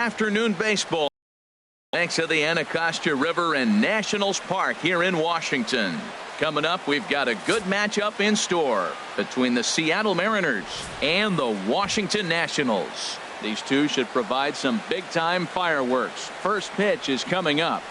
afternoon baseball. Thanks to the Anacostia River and Nationals Park here in Washington. Coming up, we've got a good matchup in store between the Seattle Mariners and the Washington Nationals. These two should provide some big-time fireworks. First pitch is coming up.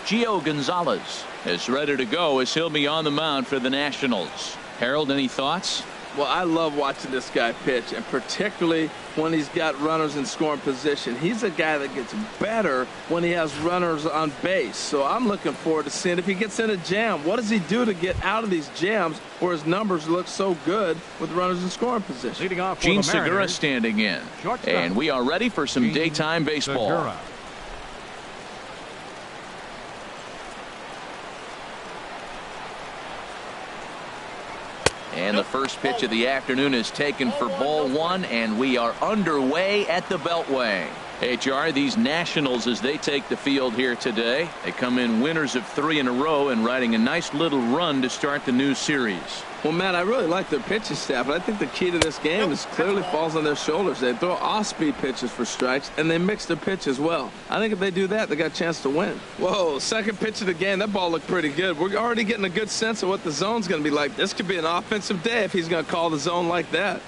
Gio Gonzalez is ready to go as he'll be on the mound for the Nationals. Harold, any thoughts? Well, I love watching this guy pitch, and particularly when he's got runners in scoring position. He's a guy that gets better when he has runners on base. So I'm looking forward to seeing if he gets in a jam. What does he do to get out of these jams where his numbers look so good with runners in scoring position? Leading off for Gene the Mariners, Segura standing in. Shortstop. And we are ready for some daytime baseball. Segura. And the first pitch of the afternoon is taken for ball one, and we are underway at the Beltway. HR, these Nationals, as they take the field here today, they come in winners of 3 in a row and riding a nice little run to start the new series. Well, Matt, I really like their pitching staff, but I think the key to this game is clearly falls on their shoulders. They throw off-speed pitches for strikes, and they mix their pitch as well. I think if they do that, they got a chance to win. Whoa, second pitch of the game, that ball looked pretty good. We're already getting a good sense of what the zone's going to be like. This could be an offensive day if he's going to call the zone like that.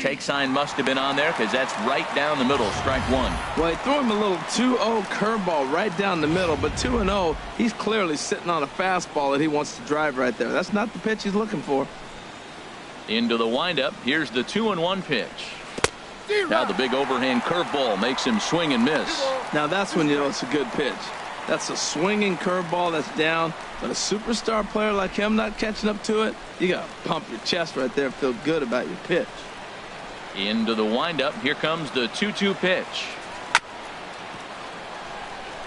Take sign must have been on there because that's right down the middle. Strike one. Well, he threw him a little 2-0 curveball right down the middle, but 2-0, he's clearly sitting on a fastball that he wants to drive right there. That's not the pitch he's looking for. Into the windup. Here's the 2-1 pitch. Now the big overhand curveball makes him swing and miss. Now that's when you know it's a good pitch. That's a swinging curveball that's down, but a superstar player like him not catching up to it, you got to pump your chest right there and feel good about your pitch. Into the windup. Here comes the 2-2 pitch.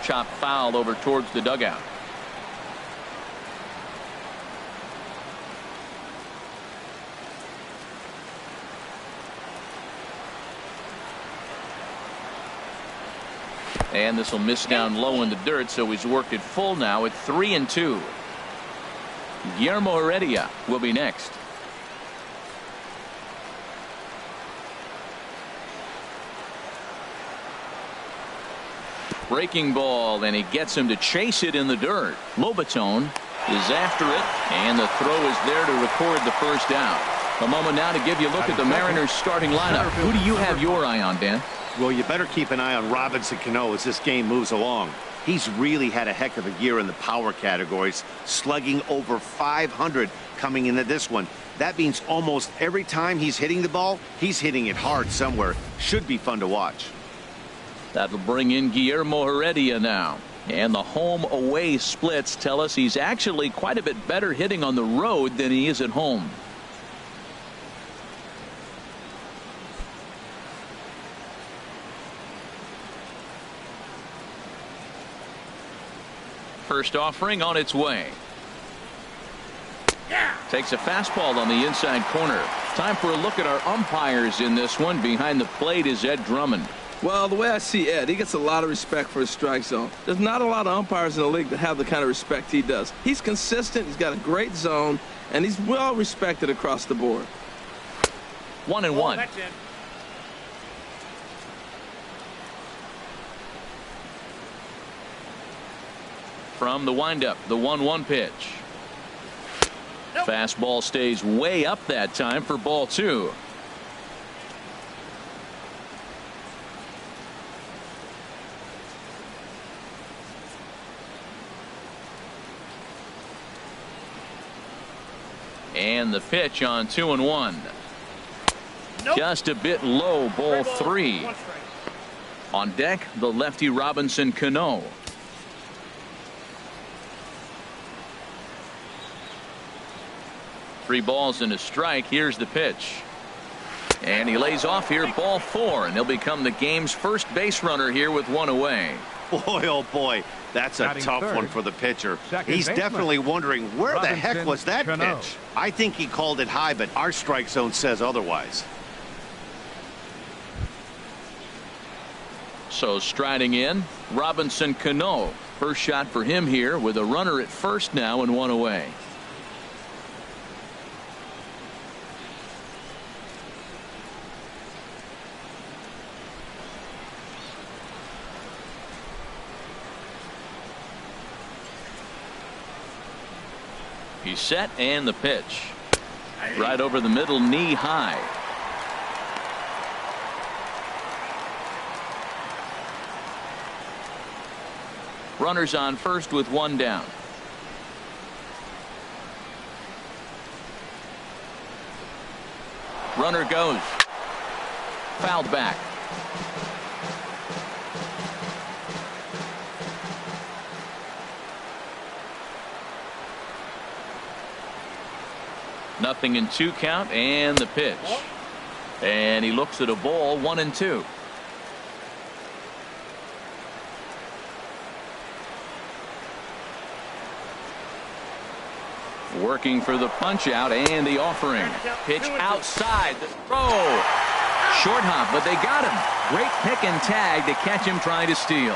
Chop foul over towards the dugout. And this will miss down low in the dirt, so he's worked it full now at 3-2. Guillermo Heredia will be next. Breaking ball, and he gets him to chase it in the dirt. Lobaton is after it, and the throw is there to record the first down. A moment now to give you a look at the Mariners starting lineup. Who do you have your eye on, Dan? Well, you better keep an eye on Robinson Cano as this game moves along. He's really had a heck of a year in the power categories, slugging over 500 coming into this one. That means almost every time he's hitting the ball, he's hitting it hard somewhere. Should be fun to watch. That'll bring in Guillermo Heredia now. And the home-away splits tell us he's actually quite a bit better hitting on the road than he is at home. First offering on its way. Takes a fastball on the inside corner. Time for a look at our umpires in this one. Behind the plate is Ed Drummond. Well, the way I see Ed, he gets a lot of respect for his strike zone. There's not a lot of umpires in the league that have the kind of respect he does. He's consistent, he's got a great zone, and he's well respected across the board. 1-1. From the windup, the 1-1 pitch. Fastball stays way up that time for ball two. And the pitch on 2-1. Just a bit low, ball three. On deck, the lefty Robinson Cano. Three balls and a strike. Here's the pitch. And he lays off here, ball four, and he'll become the game's first base runner here with one away. Boy, oh boy, that's a tough one for the pitcher. He's definitely wondering where the heck was that pitch. I think he called it high, but our strike zone says otherwise. So striding in, Robinson Cano. First shot for him here with a runner at first now and one away. He's set and the pitch. Right over the middle, knee high. Runners on first with one down. Runner goes. Fouled back. Nothing in 2 count and the pitch. And he looks at a ball 1-2. Working for the punch out and the offering. Pitch outside. The throw. Short hop, but they got him. Great pick and tag to catch him trying to steal.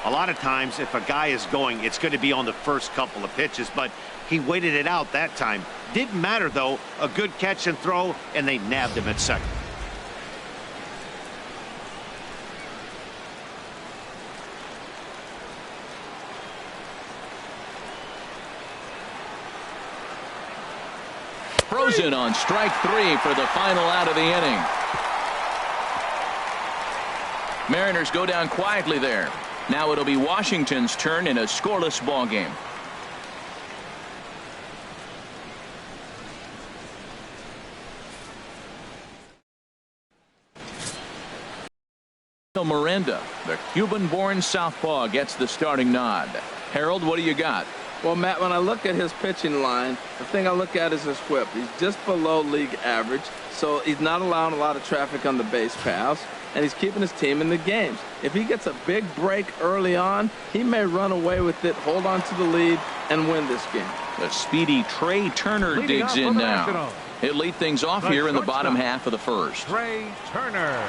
A lot of times, if a guy is going, it's going to be on the first couple of pitches, but he waited it out that time. Didn't matter, though. A good catch and throw, and they nabbed him at second. Frozen on strike 3 for the final out of the inning. Mariners go down quietly there. Now it'll be Washington's turn in a scoreless ball game. MRANDA, the Cuban-born southpaw, gets the starting nod. Harold, what do you got? Well, Matt, when I look at his pitching line, the thing I look at is his whip. He's just below league average, so he's not allowing a lot of traffic on the base paths, and he's keeping his team in the games. If he gets a big break early on, he may run away with it, hold on to the lead, and win this game. The speedy Trey Turner digs in now. He'll lead things off here in the bottom half of the first. Trey Turner.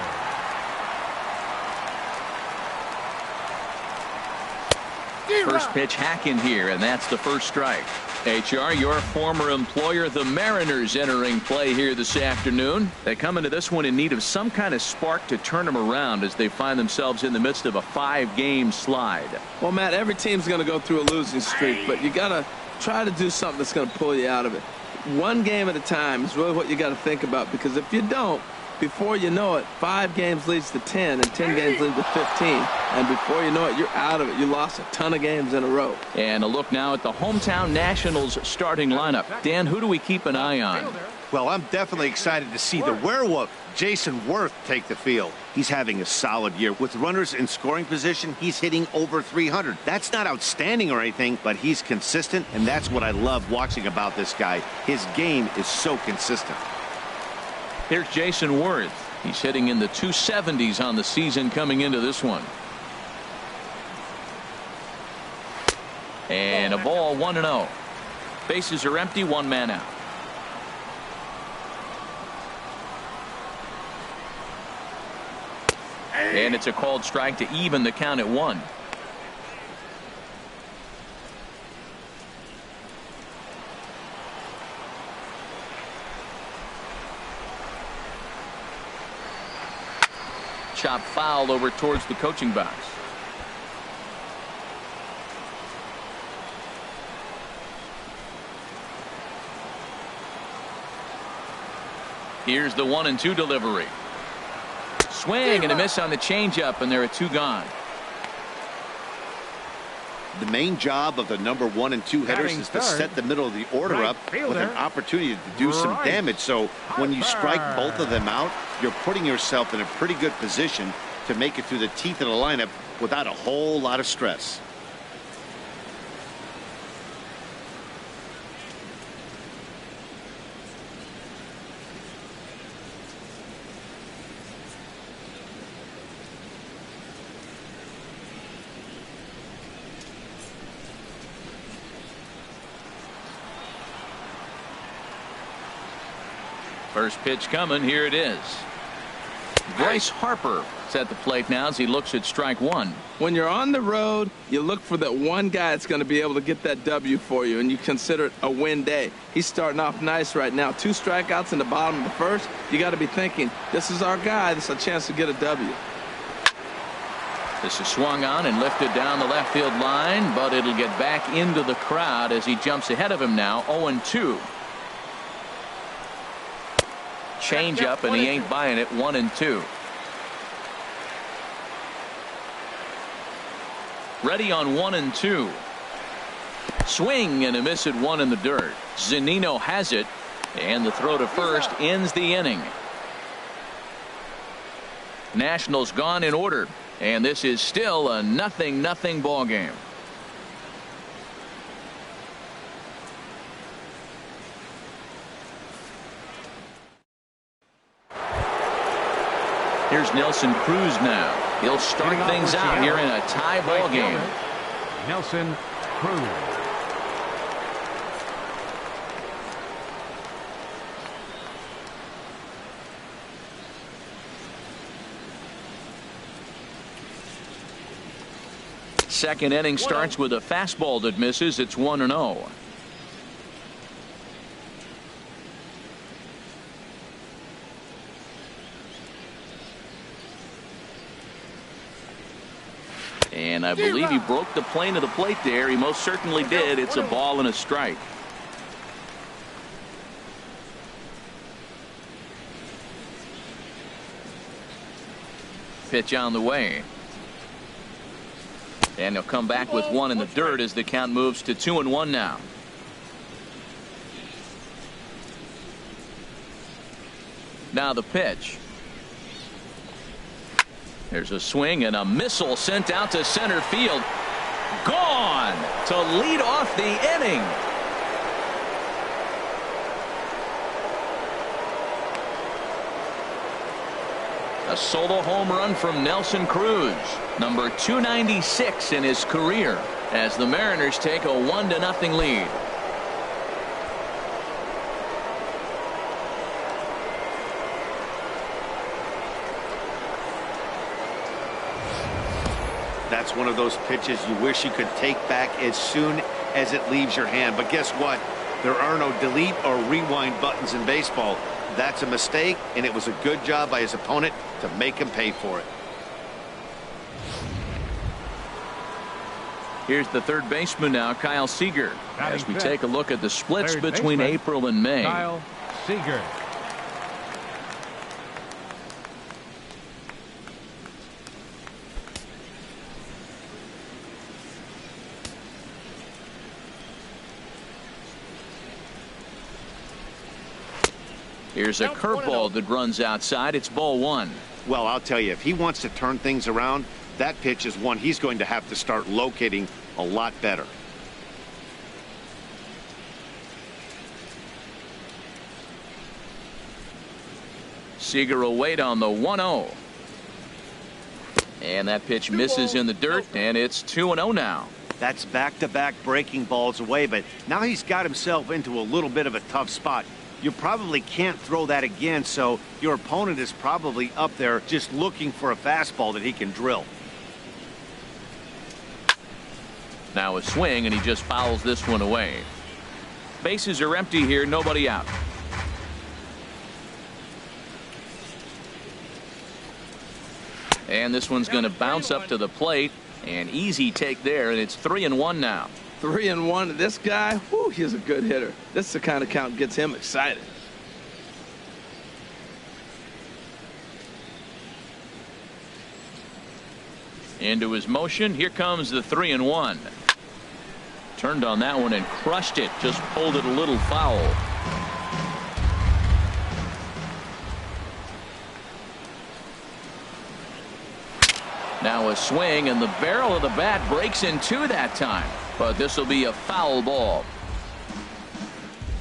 First pitch hack in here, and that's the first strike. HR, your former employer, the Mariners, entering play here this afternoon. They come into this one in need of some kind of spark to turn them around as they find themselves in the midst of a 5-game slide. Well, Matt, every team's going to go through a losing streak, but you got to try to do something that's going to pull you out of it. 1 game at a time is really what you got to think about, because if you don't, before you know it, 5 games leads to 10, and 10 games leads to 15. And before you know it, you're out of it. You lost a ton of games in a row. And a look now at the hometown Nationals starting lineup. Dan, who do we keep an eye on? Well, I'm definitely excited to see the werewolf, JAYSON WERTH, take the field. He's having a solid year. With runners in scoring position, he's hitting over 300. That's not outstanding or anything, but he's consistent, and that's what I love watching about this guy. His game is so consistent. Here's JAYSON WERTH. He's hitting in the 270s on the season coming into this one. And a ball 1-0. Bases are empty, 1 man out. And it's a called strike to even the count at 1. Chop foul over towards the coaching box. Here's the 1-2 delivery. Swing and a miss on the changeup, and there are 2 gone. The main job of the number 1 and 2 hitters is to set the middle of the order up with an opportunity to do some damage. So when you strike both of them out, you're putting yourself in a pretty good position to make it through the teeth of the lineup without a whole lot of stress. First pitch coming. Here it is. Bryce Harper is at the plate now as he looks at strike one. When you're on the road, you look for that one guy that's going to be able to get that W for you, and you consider it a win day. He's starting off nice right now. 2 strikeouts in the bottom of the first. You got to be thinking, this is our guy. This is a chance to get a W. This is swung on and lifted down the left field line, but it'll get back into the crowd as he jumps ahead of him now. 0-2. Change up, and he ain't buying it. 1-2. Ready on 1-2. Swing and a miss at 1 in the dirt. Zunino has it, and the throw to first ends the inning. Nationals gone in order, and this is still a 0-0 ball game. Here's Nelson Cruz now. He'll start things out here in a tie ball game. Nelson Cruz. Second inning starts with a fastball that misses. It's 1-0. And I believe he broke the plane of the plate there. He most certainly did. It's a ball and a strike. Pitch on the way. And he'll come back with 1 in the dirt as the count moves to 2-1 now. Now the pitch. There's a swing and a missile sent out to center field. Gone to lead off the inning. A solo home run from Nelson Cruz, number 296 in his career, as the Mariners take a 1-0 lead. That's one of those pitches you wish you could take back as soon as it leaves your hand. But guess what? There are no delete or rewind buttons in baseball. That's a mistake, and it was a good job by his opponent to make him pay for it. Here's the third baseman now, Kyle Seager, as we take a look at the splits Third between baseman, April and May. Kyle Seager. Here's a curveball that runs outside. It's ball 1. Well, I'll tell you, if he wants to turn things around, that pitch is one he's going to have to start locating a lot better. Seager will wait on the 1-0. And that pitch misses in the dirt, and it's 2-0 now. That's back-to-back breaking balls away, but now he's got himself into a little bit of a tough spot. You probably can't throw that again, so your opponent is probably up there just looking for a fastball that he can drill. Now a swing, and he just fouls this one away. Bases are empty here, nobody out. And this one's going to bounce up to the plate. An easy take there, and it's 3-1 now. 3-1. This guy, whew, he's a good hitter. This is the kind of count gets him excited. Into his motion. Here comes the 3-1. Turned on that one and crushed it. Just pulled it a little foul. Now a swing, and the barrel of the bat breaks in two that time. But this will be a foul ball.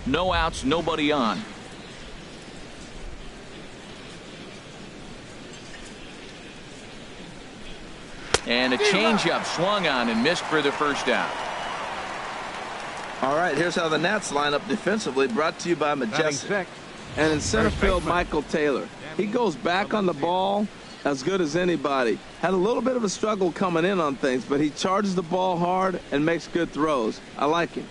No outs, nobody on. And a changeup swung on and missed for the first out. All right, here's how the Nats line up defensively, brought to you by Majestic. And in center First field, baseman. Michael Taylor. He goes back on the ball as good as anybody. Had a little bit of a struggle coming in on things, but he charges the ball hard and makes good throws. I like him.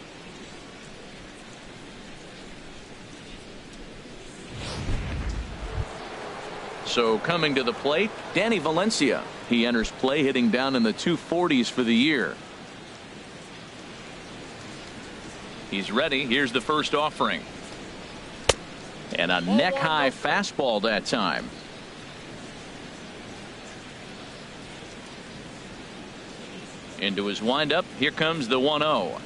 So coming to the plate, Danny Valencia. He enters play hitting down in the 240s for the year. He's ready. Here's the first offering. And a neck-high fastball that time. Into his windup. Here comes the 1-0.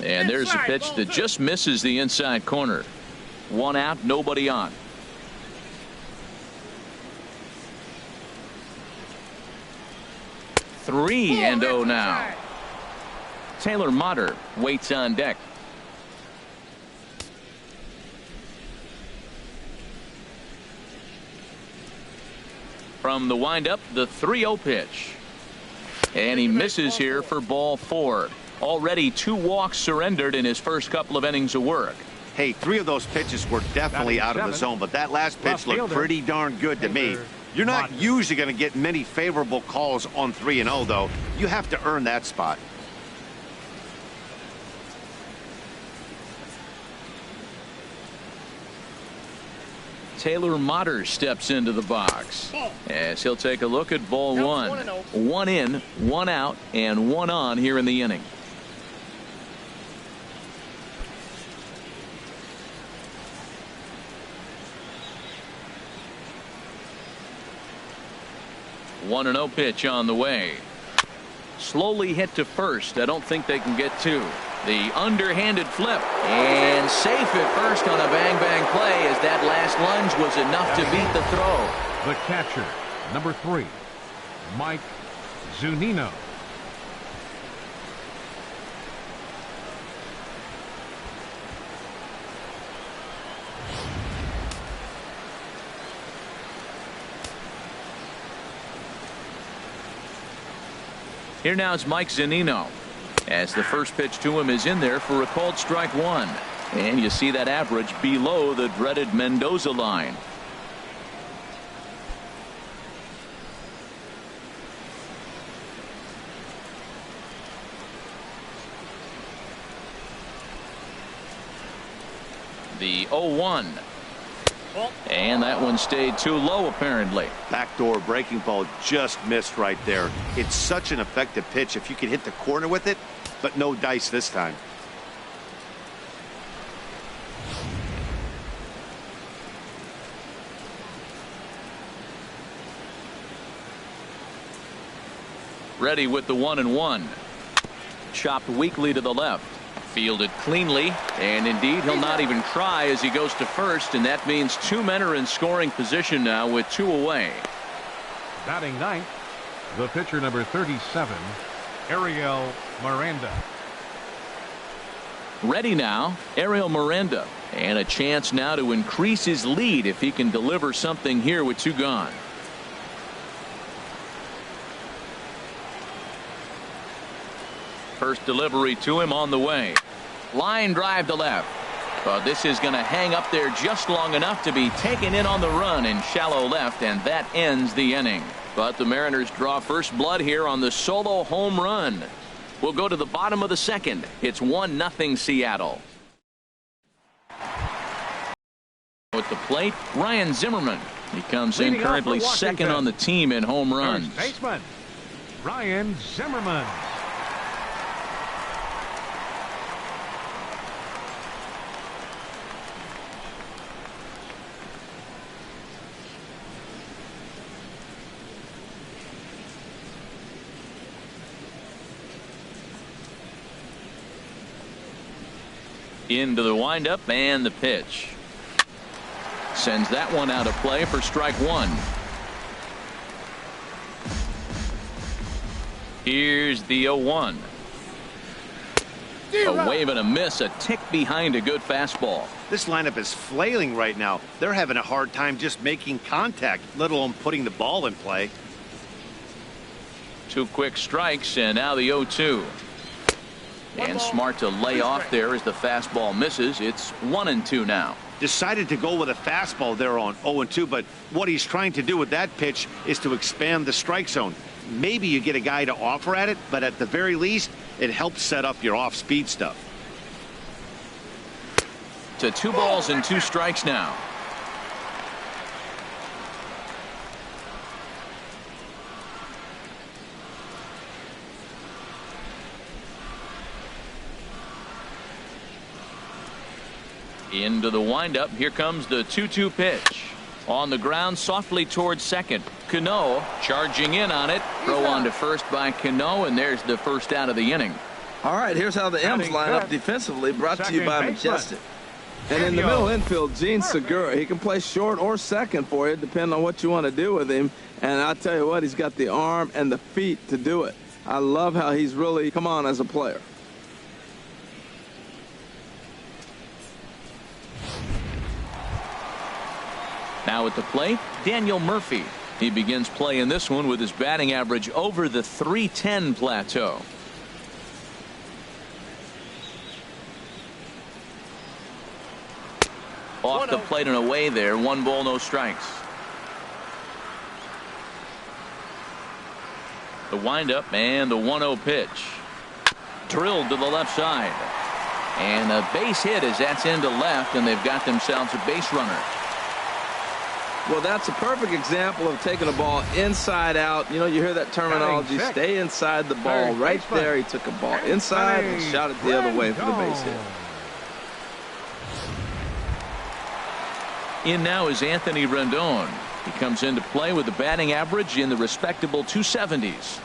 And there's a pitch that just misses the inside corner. 1 out, nobody on. Three and 0 now. Taylor Motter waits on deck. From the windup, the 3-0 pitch. And he misses here for ball 4. Already 2 walks surrendered in his first couple of innings of work. Hey, 3 of those pitches were definitely out of the zone, but that last pitch looked pretty darn good to me. You're not usually going to get many favorable calls on 3-0, though. You have to earn that spot. Taylor Motter steps into the box as he'll take a look at ball 1. 1 in, 1 out, and 1 on here in the inning. One 1-0 pitch on the way. Slowly hit to first. I don't think they can get 2. The underhanded flip and safe at first on a bang play as that last lunge was enough to beat the throw. The catcher, number 3, Mike Zunino. Here now is Mike Zunino as the first pitch to him is in there for a called strike 1. And you see that average below the dreaded Mendoza line. The 0-1. And that one stayed too low, apparently. Backdoor breaking ball just missed right there. It's such an effective pitch if you can hit the corner with it, but no dice this time. Ready with the 1-1. Chopped weakly to the left. Fielded cleanly, and indeed he'll not even try as he goes to first, and that means 2 men are in scoring position now with 2 away. Batting ninth, the pitcher number 37, ARIEL MRANDA. Ready now, ARIEL MRANDA, and a chance now to increase his lead if he can deliver something here with 2 gone. First delivery to him on the way. Line drive to left. But this is going to hang up there just long enough to be taken in on the run in shallow left, and that ends the inning. But the Mariners draw first blood here on the solo home run. We'll go to the bottom of the second. It's 1-0 Seattle. With the plate, Ryan Zimmerman. He comes in currently second on the team in home runs. First baseman, Ryan Zimmerman. Into the windup and the pitch. Sends that one out of play for strike 1. Here's the 0-1. A wave and a miss, a tick behind a good fastball. This lineup is flailing right now. They're having a hard time just making contact, let alone putting the ball in play. 2 quick strikes, and now the 0-2. And smart to lay off there as the fastball misses. It's 1-2 now. Decided to go with a fastball there on 0-2, but what he's trying to do with that pitch is to expand the strike zone. Maybe you get a guy to offer at it, but at the very least, it helps set up your off-speed stuff. To 2 balls and 2 strikes now. Into the windup. Here comes the 2-2 pitch. On the ground, softly towards second. CANO charging in on it. Throw on to first by CANO, and there's the first out of the inning. All right, here's how the M's line up defensively, brought to you by Majestic. And in the middle infield, Gene Segura. He can play short or second for you, depending on what you want to do with him. And I'll tell you what, he's got the arm and the feet to do it. I love how he's really come on as a player. Now at the plate, Daniel Murphy. He begins play in this one with his batting average over the .310 plateau. Off the plate and away there. 1 ball, no strikes. The windup and the 1-0 pitch. Drilled to the left side. And a base hit as that's into left, and they've got themselves a base runner. Well, that's a perfect example of taking a ball inside out. You know, you hear that terminology, stay inside the ball. Right there, he took a ball inside and shot it the other way for the base hit. In now is Anthony Rendon. He comes into play with a batting average in the respectable 270s.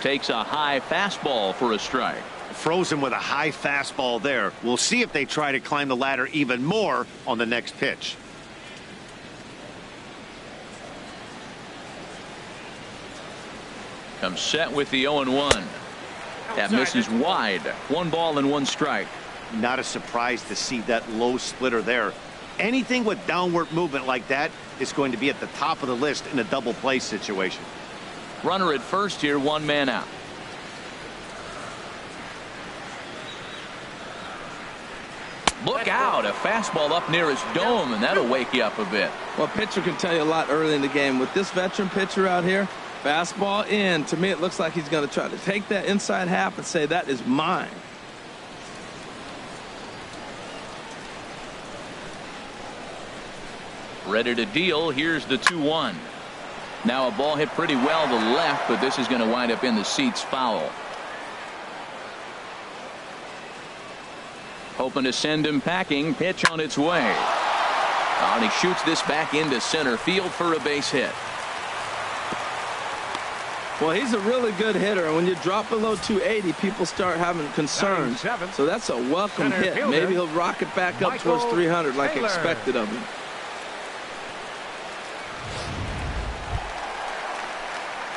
Takes a high fastball for a strike. Froze him with a high fastball there. We'll see if they try to climb the ladder even more on the next pitch. Comes set with the 0-1. That misses wide. 1 ball and 1 strike. Not a surprise to see that low splitter there. Anything with downward movement like that is going to be at the top of the list in a double play situation. Runner at first here, 1 man out. Look out, a fastball up near his dome, and that'll wake you up a bit. Well, pitcher can tell you a lot early in the game. With this veteran pitcher out here, fastball in, to me it looks like he's going to try to take that inside half and say, that is mine. Ready to deal. Here's the 2-1. Now a ball hit pretty well to left, but this is going to wind up in the seats foul. Hoping to send him packing. Pitch on its way. And he shoots this back into center field for a base hit. Well, he's a really good hitter, and when you drop below 280, people start having concerns. So that's a welcome hit. Maybe he'll rock it back up towards 300 like expected of him.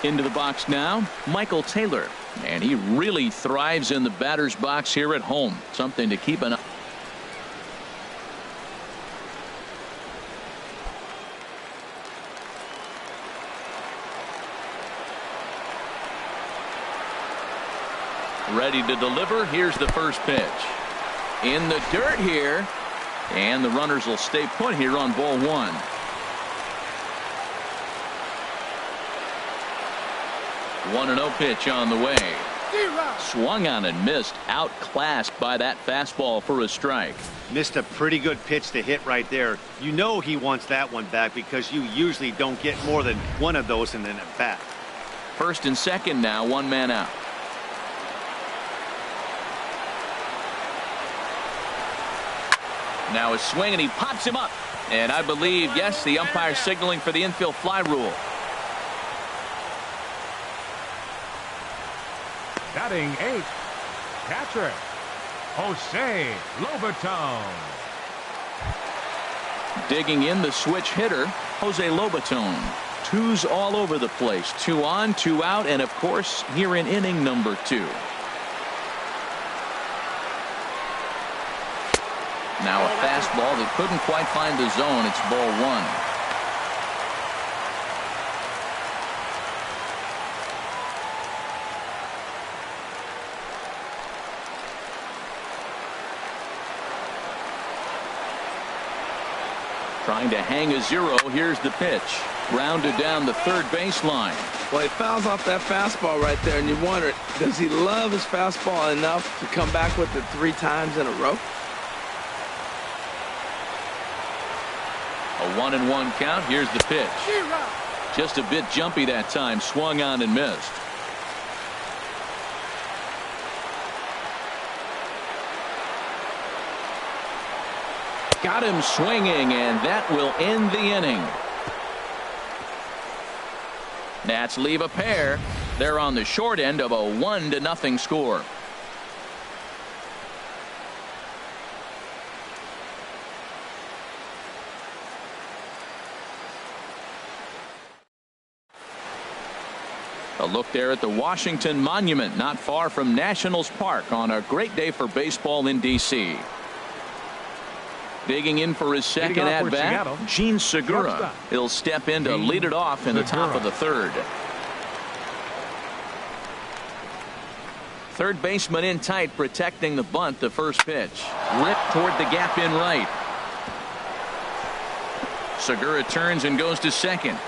Into the box now, Michael Taylor. And he really thrives in the batter's box here at home. Something to keep an eye on. Ready to deliver. Here's the first pitch. In the dirt here. And the runners will stay put here on ball 1. One 1-0 pitch on the way. Swung on and missed. Outclassed by that fastball for a strike. Missed a pretty good pitch to hit right there. You know he wants that one back because you usually don't get more than one of those in an at-bat. First and second now, 1 man out. Now a swing, and he pops him up. And I believe, yes, the umpire signaling for the infield fly rule. Batting 8th, catcher, Jose Lobaton. Digging in the switch hitter, Jose Lobaton. twos all over the place. 2 on, 2 out, and of course here in inning number 2. Now a fastball that couldn't quite find the zone. It's ball 1. Trying to hang a 0. Here's the pitch. Grounded down the third baseline. Well, he fouls off that fastball right there, and you wonder, does he love his fastball enough to come back with it 3 times in a row? A 1-1 count. Here's the pitch. Just a bit jumpy that time. Swung on and missed. Got him swinging, and that will end the inning. Nats leave a pair. They're on the short end of a 1-0 score. A look there at the Washington Monument, not far from Nationals Park, on a great day for baseball in D.C. Digging in for his second at-bat, Gene Segura. He'll step in to lead it off in the top of the third. Third baseman in tight, protecting the bunt. The first pitch. Ripped toward the gap in right. Segura turns and goes to second.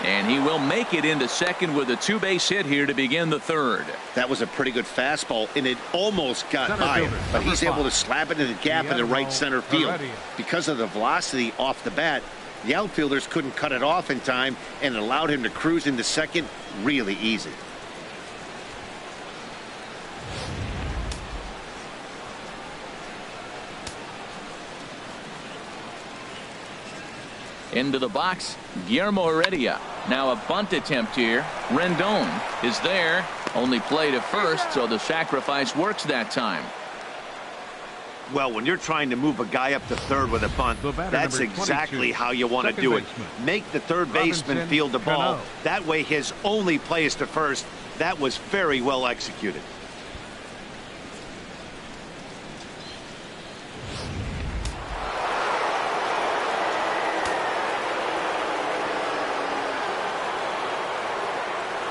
And he will make it into second with a 2-base hit here to begin the third. That was a pretty good fastball, and it almost got by him, but he's able to slap it in the gap in the right center field. Because of the velocity off the bat, the outfielders couldn't cut it off in time, and it allowed him to cruise into second really easy. Into the box, Guillermo Heredia. Now a bunt attempt here. Rendon is there. Only play to first, so the sacrifice works that time. Well, when you're trying to move a guy up to third with a bunt, that's exactly how you want to do it. Make the third baseman field the ball. That way his only play is to first. That was very well executed.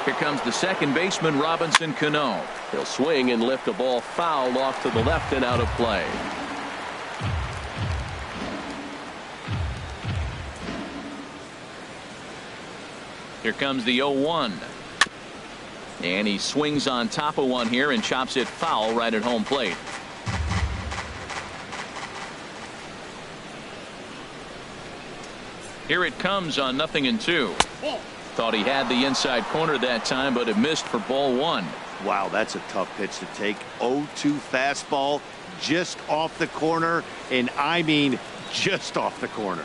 Here comes the second baseman, Robinson Cano. He'll swing and lift a ball foul off to the left and out of play. Here comes the 0-1. And he swings on top of one here and chops it foul right at home plate. Here it comes on 0-2. Thought he had the inside corner that time, but it missed for ball 1. Wow, that's a tough pitch to take. 0-2 fastball just off the corner, and I mean just off the corner.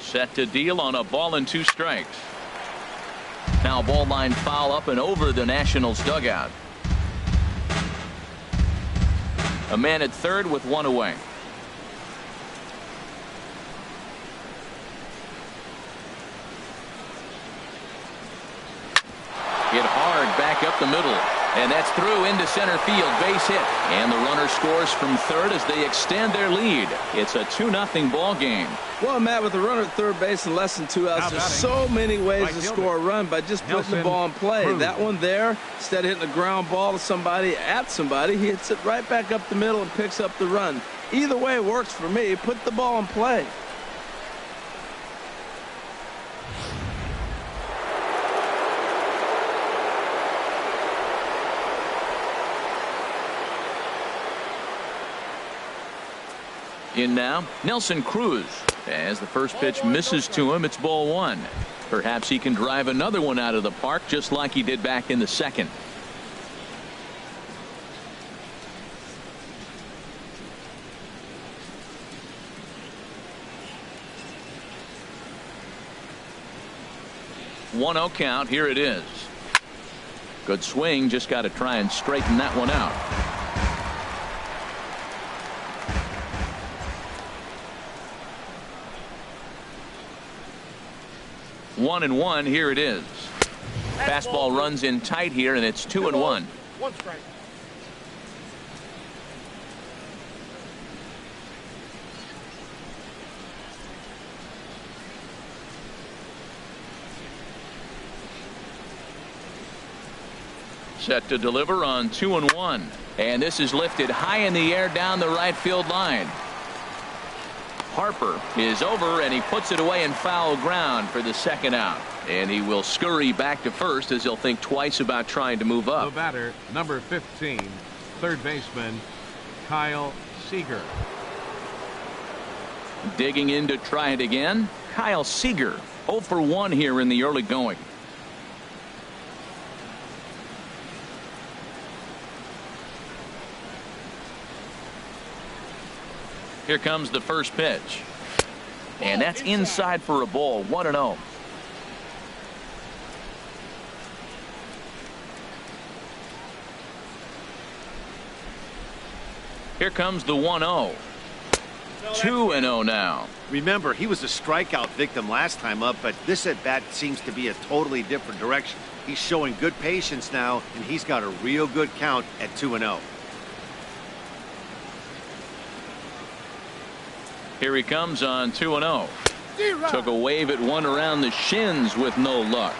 Set to deal on a ball and 2 strikes. Now ball line foul up and over the Nationals dugout. A man at third with 1 away. Hit hard back up the middle, and that's through into center field. Base hit, and the runner scores from third as they extend their lead. It's a 2-0 ball game. Well, Matt, with the runner at third base and less than 2 outs, there's so many ways to score a run by just putting the ball in play. That one there, instead of hitting a ground ball to somebody, he hits it right back up the middle and picks up the run. Either way works for me. Put the ball in play. In now, Nelson Cruz. As the first pitch misses to him, it's ball 1. Perhaps he can drive another one out of the park just like he did back in the second. One 0 count. Here it is. Good swing. Just got to try and straighten that one out. 1-1. Here it is. Fastball runs in tight here, and it's 2-1. 1 strike. Set to deliver on 2-1. And this is lifted high in the air down the right field line. Harper is over, and he puts it away in foul ground for the second out. And he will scurry back to first as he'll think twice about trying to move up. The batter, number 15, third baseman, Kyle Seager. Digging in to try it again, Kyle Seager. 0 for 1 here in the early going. Here comes the first pitch. And that's inside for a ball. 1-0. Here comes the 1-0. 2-0 now. Remember, he was a strikeout victim last time up, but this at bat seems to be a totally different direction. He's showing good patience now, and he's got a real good count at 2-0. Here he comes on 2-0. Took a wave at one around the shins with no luck.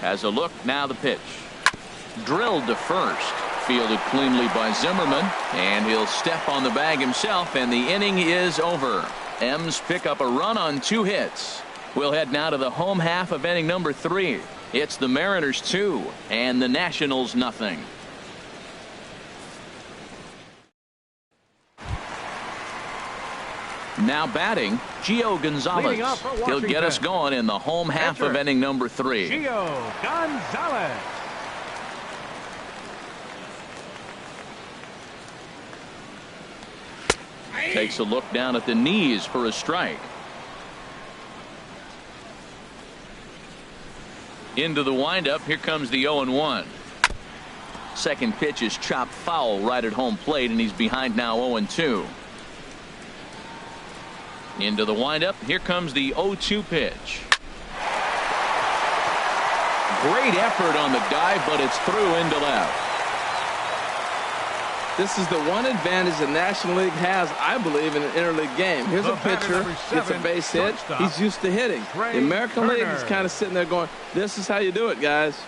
Has a look, now the pitch. Drilled to first. Fielded cleanly by Zimmerman, and he'll step on the bag himself, and the inning is over. M's pick up a run on 2 hits. We'll head now to the home half of inning number 3. It's the Mariners 2 and the Nationals nothing. Now batting, Gio Gonzalez. He'll get us going in the home half of inning number 3. Gio Gonzalez. Takes a look down at the knees for a strike. Into the windup. Here comes the 0-1. Second pitch is chopped foul right at home plate, and he's behind now 0-2. Into the windup. Here comes the 0-2 pitch. Great effort on the dive, but it's through into left. This is the one advantage the National League has, I believe, in an interleague game. Here's a pitcher, gets a base hit. He's used to hitting. The American League is kind of sitting there going, this is how you do it, guys.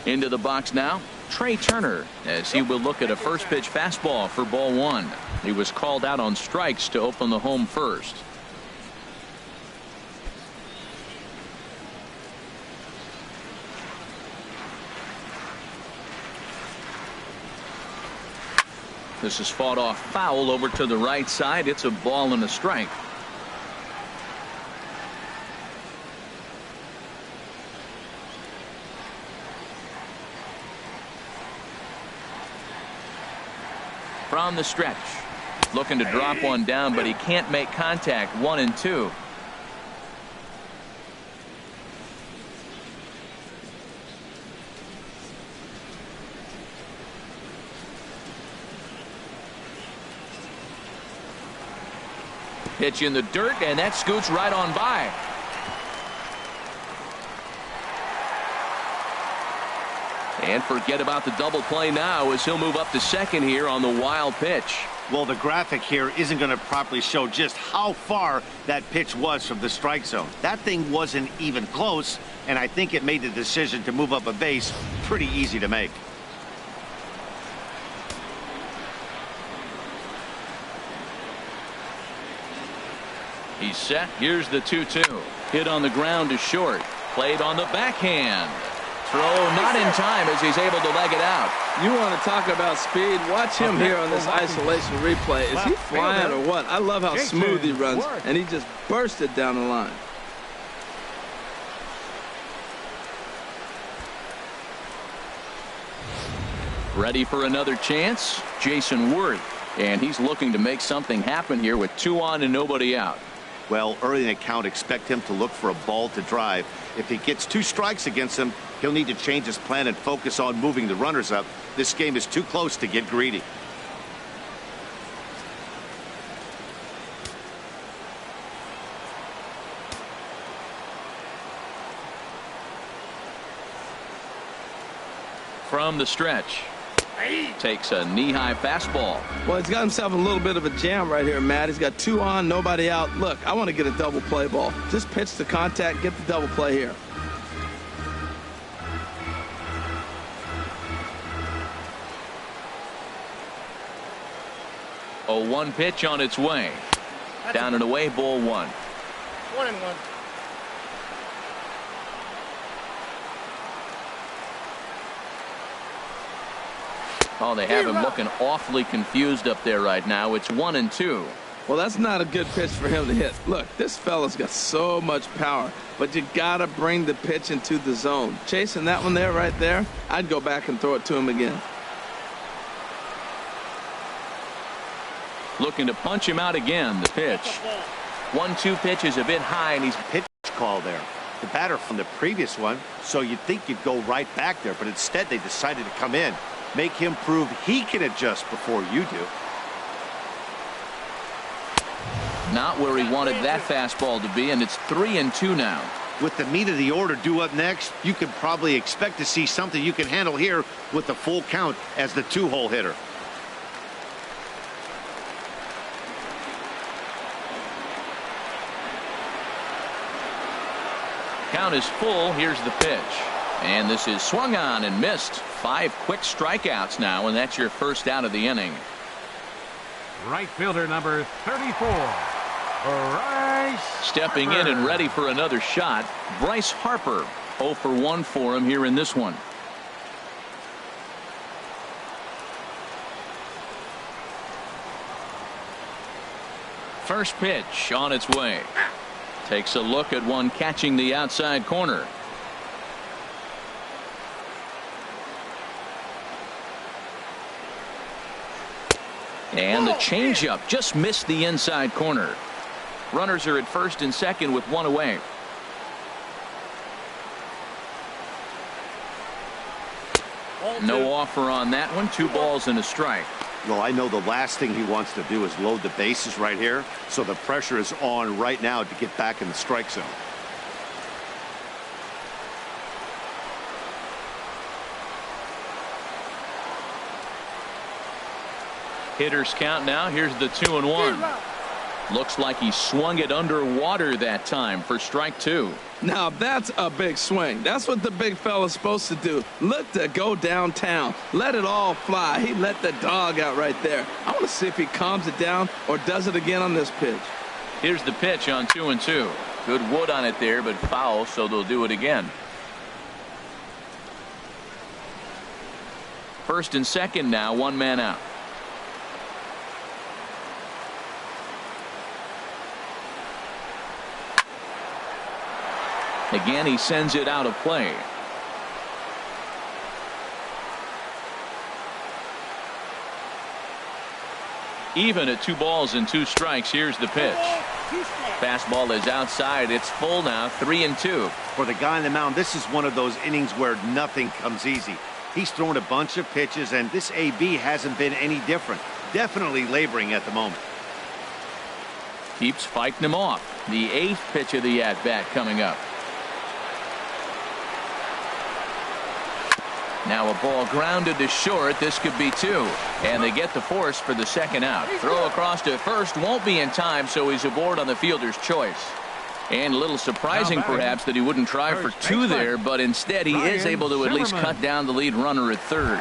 Into the box now, Trey Turner, as he will look at a first pitch fastball for ball 1. He was called out on strikes to open the home first. This is fought off foul over to the right side. It's a ball and a strike. From the stretch, looking to drop one down, but he can't make contact. 1-2. Pitch in the dirt, and that scoots right on by. And forget about the double play now as he'll move up to second here on the wild pitch. Well, the graphic here isn't going to properly show just how far that pitch was from the strike zone. That thing wasn't even close, and I think it made the decision to move up a base pretty easy to make. He's set. Here's the 2-2. Hit on the ground to short. Played on the backhand. Throw not in time as he's able to leg it out. You want to talk about speed? Watch him here on this isolation replay. Is he flying or what? I love how smooth he runs, and he just bursted down the line. Ready for another chance? Jason Worth. And he's looking to make something happen here with 2 on and nobody out. Well, early in the count, expect him to look for a ball to drive. If he gets 2 strikes against him, he'll need to change his plan and focus on moving the runners up. This game is too close to get greedy. From the stretch. Takes a knee-high fastball. Well, he's got himself a little bit of a jam right here, Matt. He's got 2 on, nobody out. Look, I want to get a double play ball. Just pitch the contact, get the double play here. A 1 pitch on its way. Down and away, ball 1. 1-1. Oh, they have him looking awfully confused up there right now. It's 1-2. Well, that's not a good pitch for him to hit. Look, this fella's got so much power, but you got to bring the pitch into the zone. Chasing that one there, right there, I'd go back and throw it to him again. Looking to punch him out again. The pitch. 1-2 pitch is a bit high, and he's Pitch call there. The batter from the previous one, so you'd think you'd go right back there, but instead they decided to come in. Make him prove he can adjust before you do. not where he wanted that fastball to be, and it's 3-2 now. With the meat of the order due up next, you can probably expect to see something you can handle here with the full count as the two-hole hitter. Count is full. Here's the pitch. And this is swung on and missed. 5 quick strikeouts now, and that's your first out of the inning. Right fielder number 34, Bryce Stepping Harper. in and ready for another shot, Bryce Harper. 0 for 1 for him here in this one. First pitch on its way. Takes a look at one catching the outside corner. And the changeup just missed the inside corner. Runners are at first and second with 1 away. No offer on that one. 2 balls and a strike. Well, I know the last thing he wants to do is load the bases right here, so the pressure is on right now to get back in the strike zone. Hitters count now. Here's the 2-1. Looks like he swung it underwater that time for strike 2. Now that's a big swing. That's what the big fella's supposed to do. Look to go downtown. Let it all fly. He let the dog out right there. I want to see if he calms it down or does it again on this pitch. Here's the pitch on 2-2. Good wood on it there, but foul, so they'll do it again. First and second now, 1 man out. Again, he sends it out of play. Even at 2 balls and 2 strikes. Here's the pitch. Fastball is outside. It's full now. 3-2. For the guy on the mound, this is one of those innings where nothing comes easy. He's thrown a bunch of pitches, and this AB hasn't been any different. Definitely laboring at the moment. Keeps fighting him off. The 8th pitch of the at-bat coming up. Now a ball grounded to short. This could be 2. And they get the force for the second out. Throw across to first won't be in time, so he's aboard on the fielder's choice. And a little surprising perhaps that he wouldn't try for 2 there, but instead he is able to at least cut down the lead runner at third.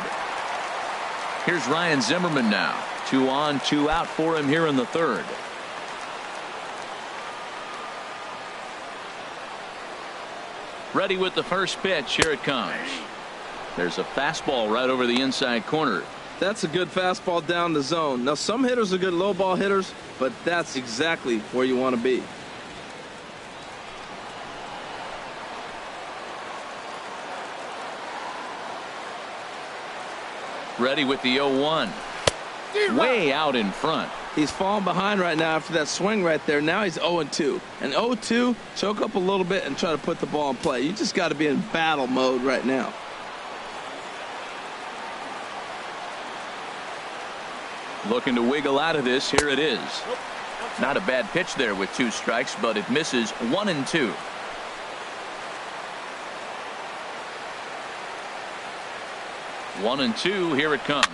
Here's Ryan Zimmerman now. 2 on, 2 out for him here in the third. Ready with the first pitch. Here it comes. There's a fastball right over the inside corner. That's a good fastball down the zone. Now some hitters are good low ball hitters, but that's exactly where you want to be. Ready with the 0-1. Way out in front. He's falling behind right now after that swing right there. Now he's 0-2. And 0-2, choke up a little bit and try to put the ball in play. You just got to be in battle mode right now. Looking to wiggle out of this. Here it is. Not a bad pitch there with 2 strikes, but it misses 1-2. One and two. Here it comes.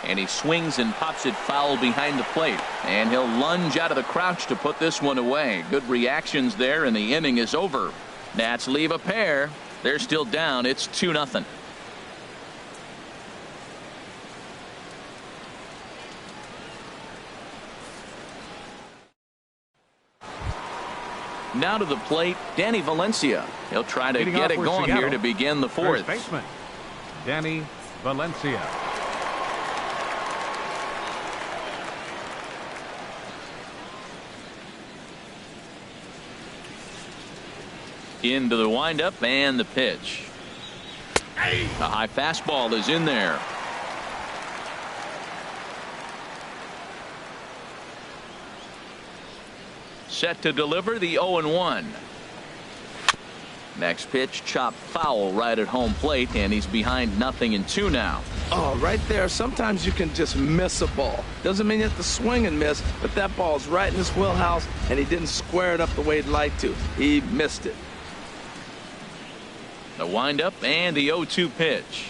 And he swings and pops it foul behind the plate. And he'll lunge out of the crouch to put this one away. Good reactions there, and the inning is over. Nats leave a pair. They're still down. It's 2-0. Now to the plate, Danny Valencia. He'll try to get it going here to begin the 4th. First baseman, Danny Valencia. Into the windup and the pitch. The high fastball is in there. Set to deliver the 0-1. Next pitch, chopped foul right at home plate, and he's behind 0-2 now. Oh, right there. Sometimes you can just miss a ball. Doesn't mean you have to swing and miss, but that ball's right in his wheelhouse, and he didn't square it up the way he'd like to. He missed it. The windup and the 0-2 pitch.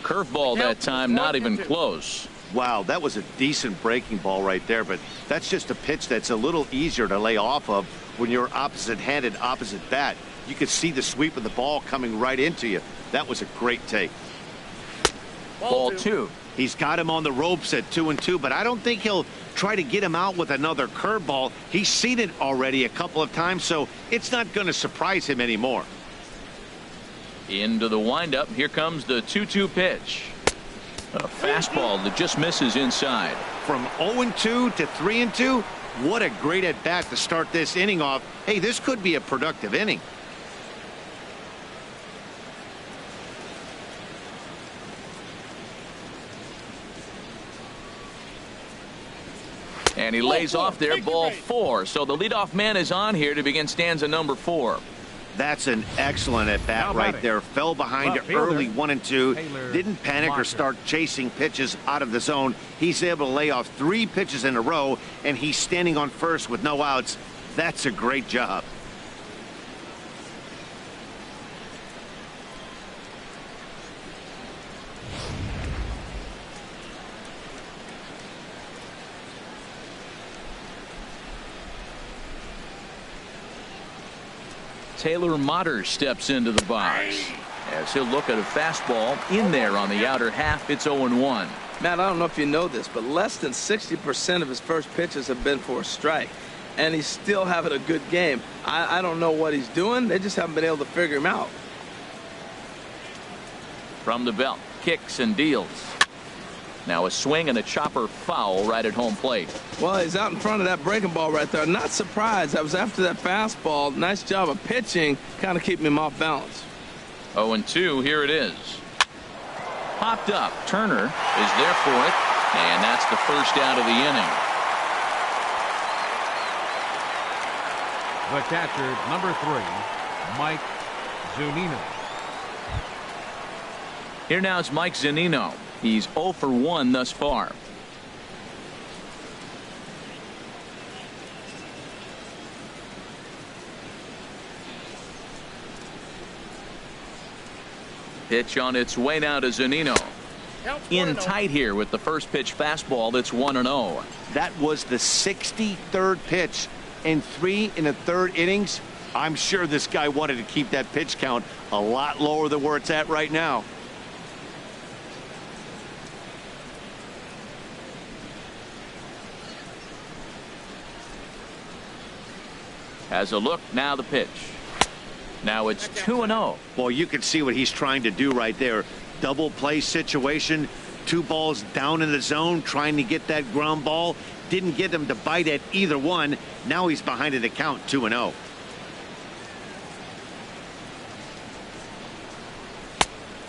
Curveball that time, not even close. Wow, that was a decent breaking ball right there, but that's just a pitch that's a little easier to lay off of when you're opposite-handed, opposite bat. You could see the sweep of the ball coming right into you. That was a great take. Ball 2. He's got him on the ropes at 2-2, but I don't think he'll try to get him out with another curveball. He's seen it already a couple of times, so it's not going to surprise him anymore. Into the windup. Here comes the 2-2 pitch. A fastball that just misses inside. From 0-2 to 3-2, what a great at bat to start this inning off. Hey, this could be a productive inning. And he lays off there, ball 4. So the leadoff man is on here to begin stanza number 4. That's an excellent at bat right there. Fell behind early 1-2. Didn't panic or start chasing pitches out of the zone. He's able to lay off 3 pitches in a row, and he's standing on first with no outs. That's a great job. Taylor MOTTER steps into the box as he'll look at a fastball in there on the outer half. It's 0-1. Matt, I don't know if you know this, but less than 60% of his first pitches have been for a strike, and he's still having a good game. I don't know what he's doing. They just haven't been able to figure him out. From the belt, kicks and deals. Now a swing and a chopper foul right at home plate. Well, he's out in front of that breaking ball right there. Not surprised. That was after that fastball. Nice job of pitching, kind of keeping him off balance. 0-2. Here it is. Popped up. Turner is there for it, and that's the first out of the inning. The catcher, number 3, Mike Zunino. Here now is Mike Zunino. He's 0 for 1 thus far. Pitch on its way now to Zunino. In tight here with the first pitch fastball. That's 1-0. That was the 63rd pitch in 3 1/3 innings. I'm sure this guy wanted to keep that pitch count a lot lower than where it's at right now. Has a look. Now the pitch. Now it's 2-0. Well, you can see what he's trying to do right there. Double play situation. 2 balls down in the zone, trying to get that ground ball. Didn't get him to bite at either one. Now he's behind in the count, 2-0.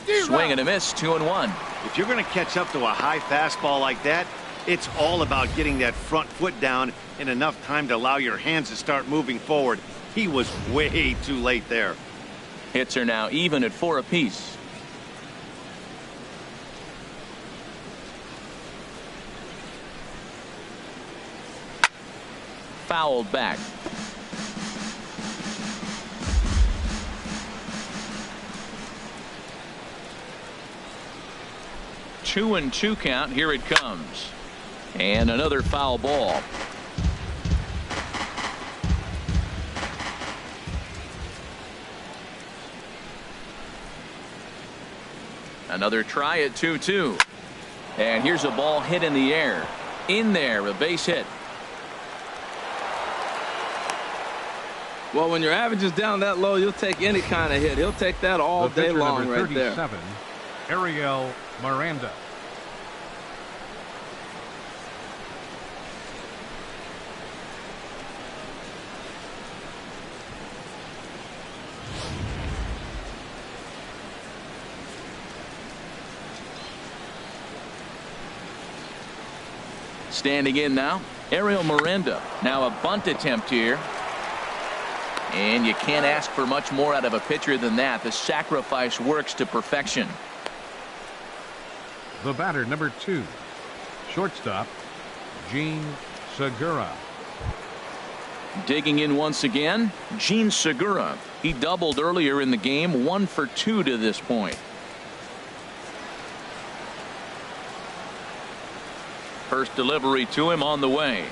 Swing and a miss, 2-1. If you're going to catch up to a high fastball like that, it's all about getting that front foot down in enough time to allow your hands to start moving forward. He was way too late there. Hits are now even at 4 apiece. Fouled back. Two and two count. Here it comes. And another foul ball. Another try at 2-2. And here's a ball hit in the air. In there, a base hit. Well, when your average is down that low, you'll take any kind of hit. He'll take that all day long right there. ARIEL MRANDA. Standing in now, ARIEL MRANDA. Now a bunt attempt here. And you can't ask for much more out of a pitcher than that. The sacrifice works to perfection. The batter, number 2, shortstop, SEGURA. Digging in once again, SEGURA. He doubled earlier in the game, 1 for 2 to this point. First delivery to him on the way.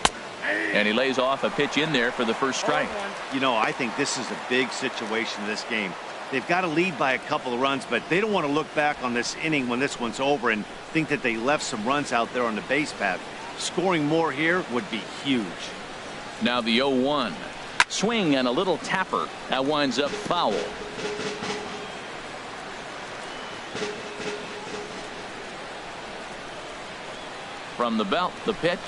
And he lays off a pitch in there for the first strike. You know, I think this is a big situation in this game. They've got to lead by a couple of runs, but they don't want to look back on this inning when this one's over and think that they left some runs out there on the base path. Scoring more here would be huge. Now the 0-1. Swing and a little tapper. That winds up foul. From the belt, the pitch.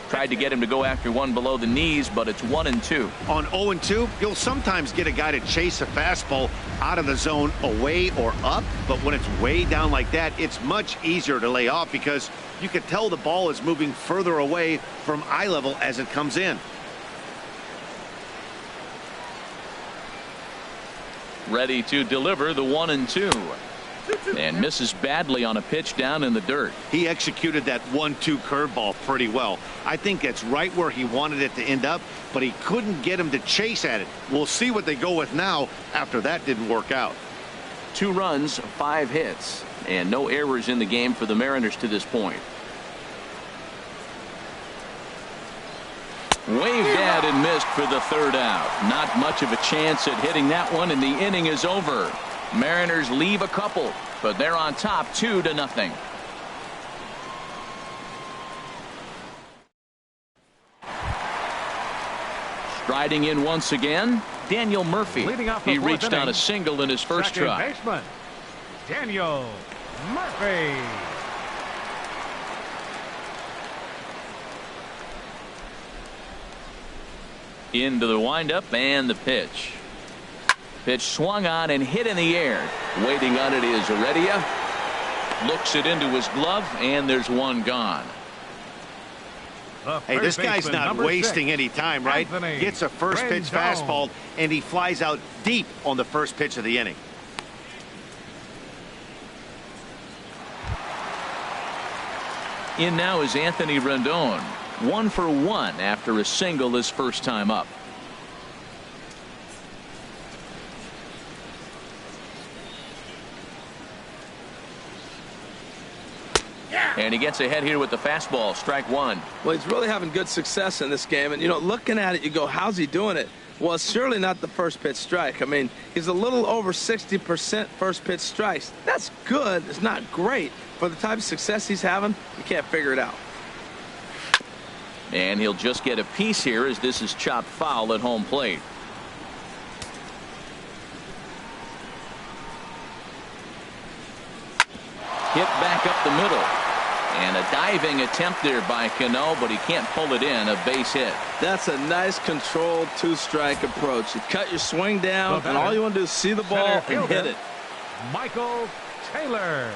Tried to get him to go after one below the knees, but it's 1-2. On 0-2, you'll sometimes get a guy to chase a fastball out of the zone away or up, but when it's way down like that, it's much easier to lay off because you can tell the ball is moving further away from eye level as it comes in. Ready to deliver the 1-2. And misses badly on a pitch down in the dirt. He executed that 1-2 curveball pretty well. I think that's right where he wanted it to end up, but he couldn't get him to chase at it. We'll see what they go with now after that didn't work out. 2 runs, 5 hits, and no errors in the game for the Mariners to this point. Waved at and missed for the 3rd out. Not much of a chance at hitting that one, and the inning is over. Mariners leave a couple, but they're on top 2-0. Striding in once again, Daniel Murphy. He reached on a single in his first try. Baseman, Daniel Murphy. Into the windup and the pitch. Pitch swung on and hit in the air. Waiting on it is Heredia. Looks it into his glove, and there's one gone. Hey, this guy's not wasting any time, right? Gets a first pitch fastball, and he flies out deep on the first pitch of the inning. In now is Anthony Rendon. 1 for 1 after a single his first time up. And he gets ahead here with the fastball. Strike 1. Well, he's really having good success in this game. And, you know, looking at it, you go, how's he doing it? Well, it's surely not the first pitch strike. I mean, he's a little over 60% first pitch strikes. That's good. It's not great. For the type of success he's having, you can't figure it out. And he'll just get a piece here as this is chopped foul at home plate. Hit back up the middle. And a diving attempt there by CANO, but he can't pull it in. A base hit. That's a nice controlled 2-strike approach. You cut your swing down, and all you want to do is see the ball and hit it. Michael Taylor.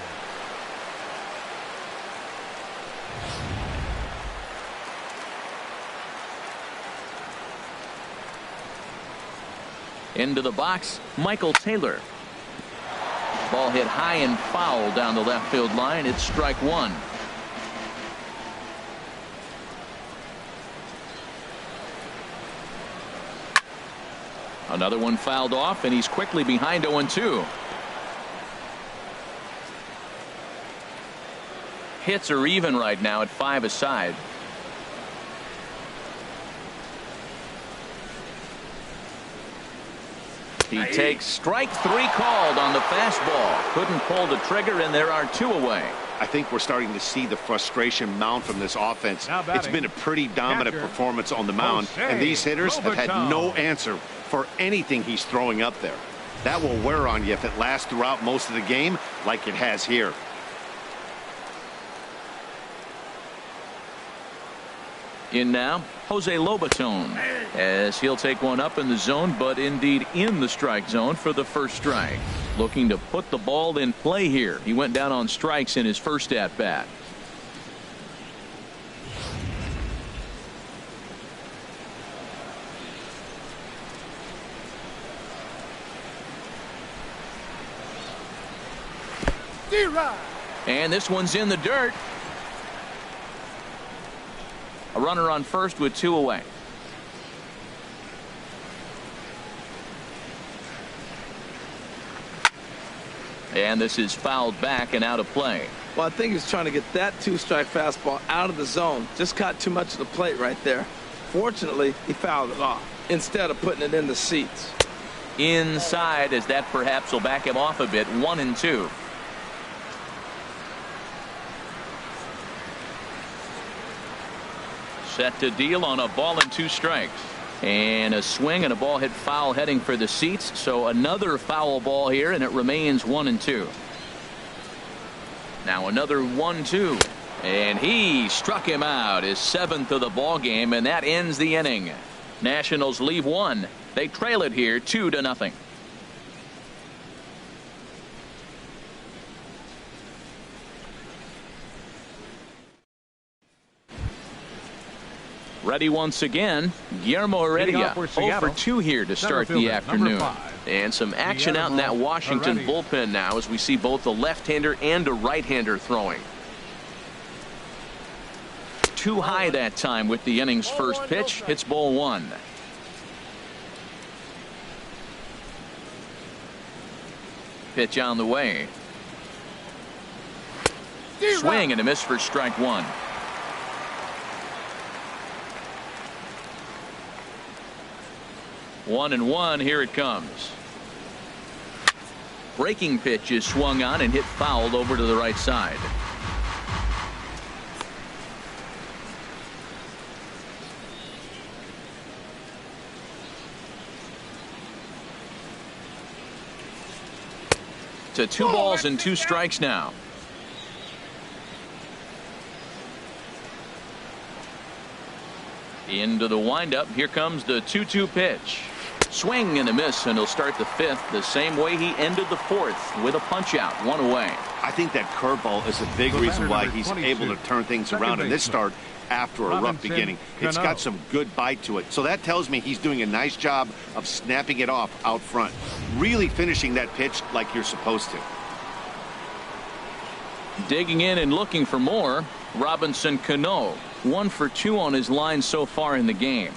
Into the box, Michael Taylor. Ball hit high and foul down the left field line. It's strike one. Another one fouled off, and he's quickly behind 0-2. Hits are even right now at 5 aside. He takes strike 3 called on the fastball. Couldn't pull the trigger, and there are 2 away. I think we're starting to see the frustration mount from this offense. It's been a pretty dominant performance on the mound, and these hitters have had no answer for anything he's throwing up there. That will wear on you if it lasts throughout most of the game like it has here. In now, Jose Lobaton, as he'll take one up in the zone, but indeed in the strike zone for the first strike. Looking to put the ball in play here. He went down on strikes in his first at bat. And this one's in the dirt. A runner on first with 2 away. And this is fouled back and out of play. Well, I think he's trying to get that 2-strike fastball out of the zone. Just caught too much of the plate right there. Fortunately, he fouled it off instead of putting it in the seats. Inside, as that perhaps will back him off a bit. 1-2. Set to deal on a ball and 2 strikes. And a swing and a ball hit foul heading for the seats. So another foul ball here, and it remains 1-2. Now another 1-2. And he struck him out, his 7th of the ball game, and that ends the inning. Nationals leave 1. They trail it here 2-0. Ready once again, Guillermo Heredia, 0-for-2 here to start the afternoon. And some action out in that Washington bullpen now as we see both a left-hander and a right-hander throwing. Too high that time with the inning's first pitch. Hits ball 1. Pitch on the way. Swing and a miss for strike 1. 1-1. Here it comes. Breaking pitch is swung on and hit fouled over to the right side. To 2 balls and 2 strikes now. Into the windup. Here comes the 2-2 pitch. Swing and a miss, and he'll start the 5th the same way he ended the 4th with a punch out, 1 away. I think that curveball is a big reason why he's able to turn things around in this start after a rough beginning. It's got some good bite to it. So that tells me he's doing a nice job of snapping it off out front. Really finishing that pitch like you're supposed to. Digging in and looking for more, Robinson Cano. 1-for-2 on his line so far in the game.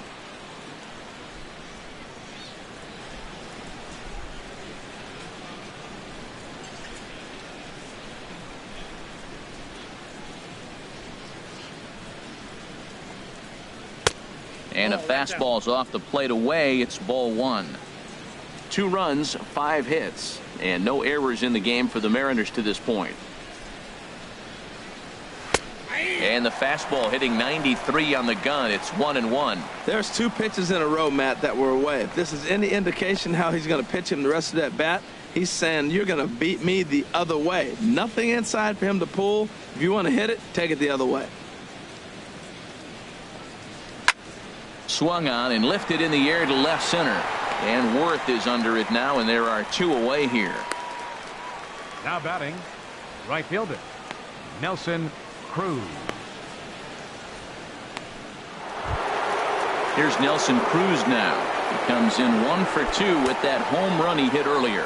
And a fastball's off the plate away. It's ball 1. 2 runs, 5 hits, and no errors in the game for the Mariners to this point. And the fastball hitting 93 on the gun. It's 1-1. There's 2 pitches in a row, Matt, that were away. If this is any indication how he's going to pitch him the rest of that bat, he's saying you're going to beat me the other way. Nothing inside for him to pull. If you want to hit it, take it the other way. Swung on and lifted in the air to left center. And Worth is under it now, and there are 2 away here. Now batting, right fielder, Nelson Cruz. Here's Nelson Cruz now. He comes in 1 for 2 with that home run he hit earlier.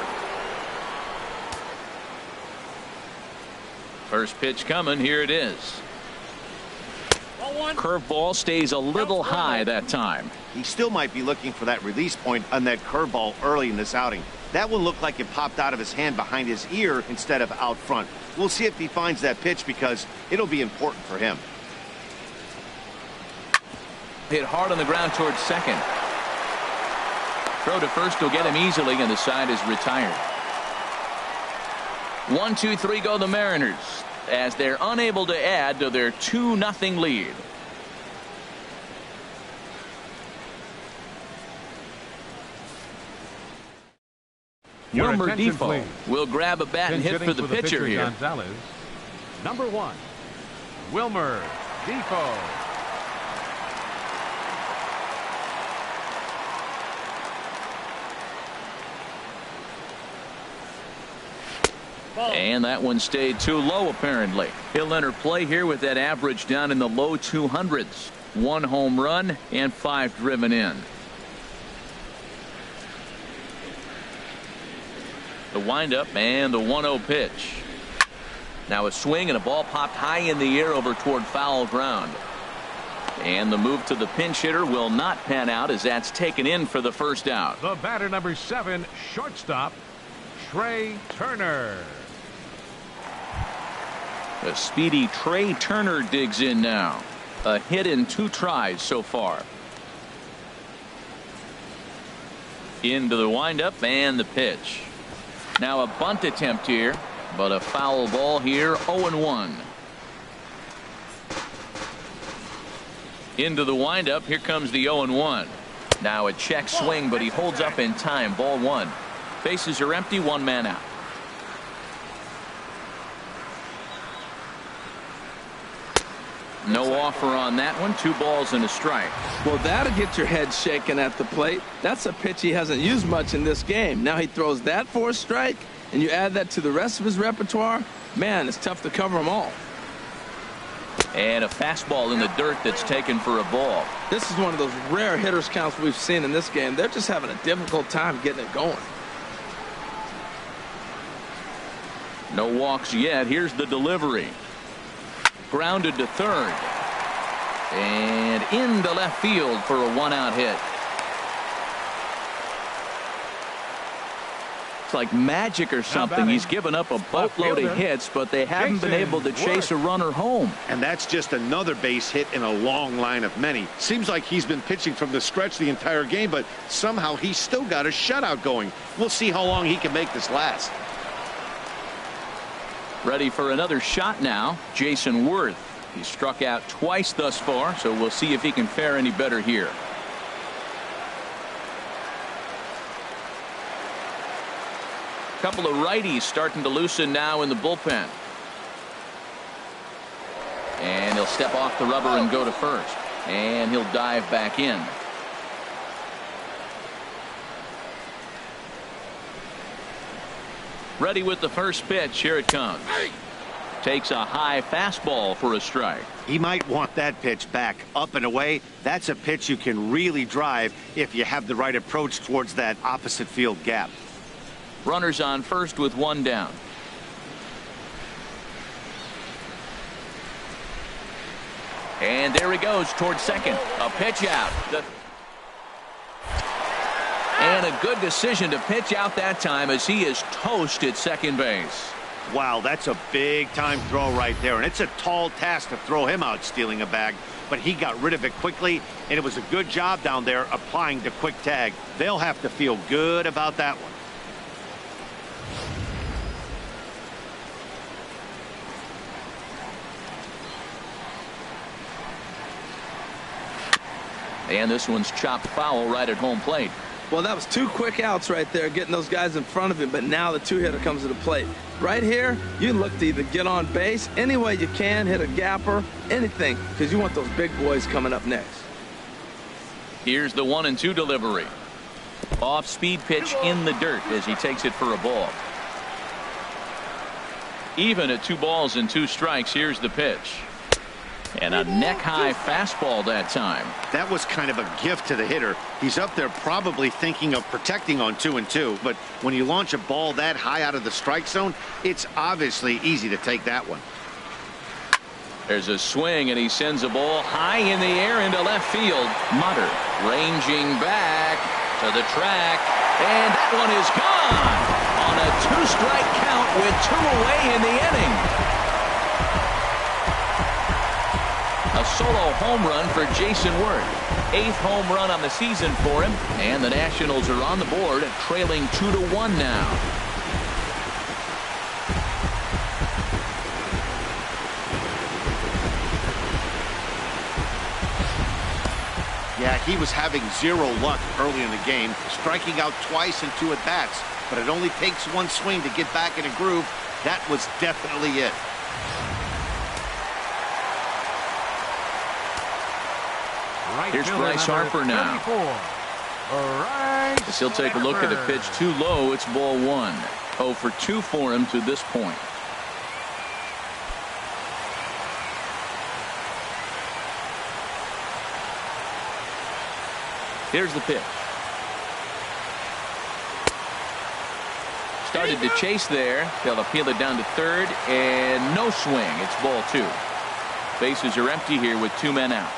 First pitch coming. Here it is. Curveball stays a little high that time. He still might be looking for that release point on that curveball early in this outing. That one looked like it popped out of his hand behind his ear instead of out front. We'll see if he finds that pitch because it'll be important for him. Hit hard on the ground towards second. Throw to first will get him easily, and the side is retired. 1-2-3 go the Mariners as they're unable to add to their 2-0 lead. Wilmer Defoe will grab a bat and hit for the pitcher here. Gonzalez. Number 1, Wilmer Defoe. And that one stayed too low, apparently. He'll enter play here with that average down in the low 200s. 1 home run and 5 driven in. The windup and the 1-0 pitch. Now a swing and a ball popped high in the air over toward foul ground. And the move to the pinch hitter will not pan out as that's taken in for the first out. The batter, number 7, shortstop, Trey Turner. A speedy Trey Turner digs in now. A hit in 2 tries so far. Into the windup and the pitch. Now a bunt attempt here, but a foul ball here. 0-1. Into the windup. Here comes the 0-1. Now a check swing, but he holds up in time. Ball 1. Bases are empty. 1 man out. No offer on that one. 2 balls and a strike. Well, that'll get your head shaken at the plate. That's a pitch he hasn't used much in this game. Now he throws that for a strike, and you add that to the rest of his repertoire. Man, it's tough to cover them all. And a fastball in the dirt that's taken for a ball. This is one of those rare hitters counts we've seen in this game. They're just having a difficult time getting it going. No walks yet. Here's the delivery. Grounded to third. And into left field for a 1-out hit. It's like magic or something. He's given up a boatload of hits, but they haven't been able to chase a runner home. And that's just another base hit in a long line of many. Seems like he's been pitching from the stretch the entire game, but somehow he's still got a shutout going. We'll see how long he can make this last. Ready for another shot now. JAYSON WERTH. He's struck out twice thus far, so we'll see if he can fare any better here. Couple of righties starting to loosen now in the bullpen. And he'll step off the rubber and go to first. And he'll dive back in. Ready with the first pitch. Here it comes. Takes a high fastball for a strike. He might want that pitch back, up and away. That's a pitch you can really drive if you have the right approach towards that opposite field gap. Runners on first with 1 down. And there he goes towards second. A pitch out. And a good decision to pitch out that time as he is toast at second base. Wow, that's a big time throw right there, and it's a tall task to throw him out stealing a bag, but he got rid of it quickly, and it was a good job down there applying the quick tag. They'll have to feel good about that one. And this one's chopped foul right at home plate. Well, that was 2 quick outs right there, getting those guys in front of him, but now the 2-hitter comes to the plate. Right here, you look to either get on base any way you can, hit a gapper, anything, because you want those big boys coming up next. Here's the 1-2 delivery. Off-speed pitch in the dirt as he takes it for a ball. Even at 2 balls and 2 strikes. Here's the pitch. And a neck-high fastball that time. That was kind of a gift to the hitter. He's up there probably thinking of protecting on 2-2. But when you launch a ball that high out of the strike zone, it's obviously easy to take that one. There's a swing, and he sends a ball high in the air into left field. MOTTER ranging back to the track. And that one is gone on a 2-strike count with 2 away in the inning. A solo home run for JAYSON WERTH. 8th home run on the season for him. And the Nationals are on the board, trailing 2-1 now. Yeah, he was having 0 luck early in the game, striking out twice in 2 at-bats. But it only takes 1 swing to get back in a groove. That was definitely it. Here's Bryce Harper now. As he'll take a look at a pitch too low. It's ball 1. 0 for 2 for him to this point. Here's the pitch. Started to chase there. They'll appeal it down to third, and no swing. It's ball 2. Bases are empty here with 2 men out.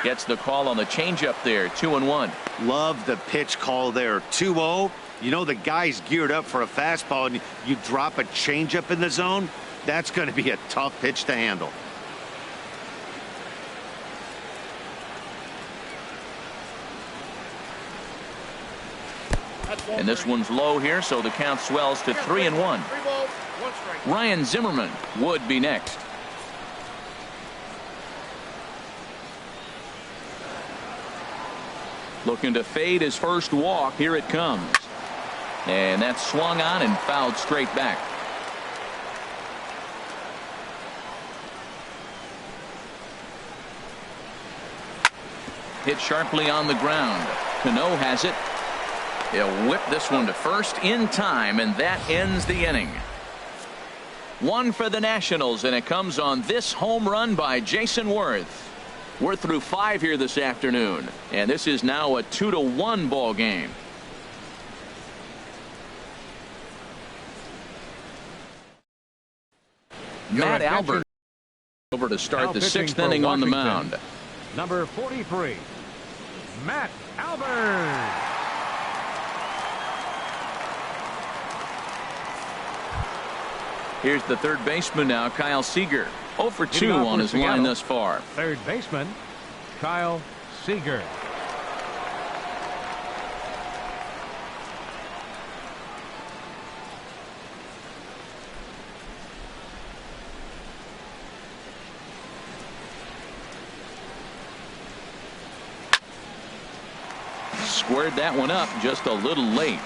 Gets the call on the changeup there. 2-1. Love the pitch call there. 2-0. You know the guy's geared up for a fastball, and you drop a changeup in the zone. That's going to be a tough pitch to handle. And this one's low here, so the count swells to 3-1. Ryan Zimmerman would be next. Looking to fade his first walk. Here it comes. And that's swung on and fouled straight back. Hit sharply on the ground. CANO has it. He'll whip this one to first in time, and that ends the inning. 1 for the Nationals, and it comes on this home run by JAYSON WERTH. We're through 5 here this afternoon, and this is now a 2-1 ball game. Matt Albert over to start the 6th inning on the mound. Number 43, Matt Albert. Here's the third baseman now, Kyle Seager. 0 for 2 on his line thus far. Third baseman, Kyle Seager. Squared that one up just a little late.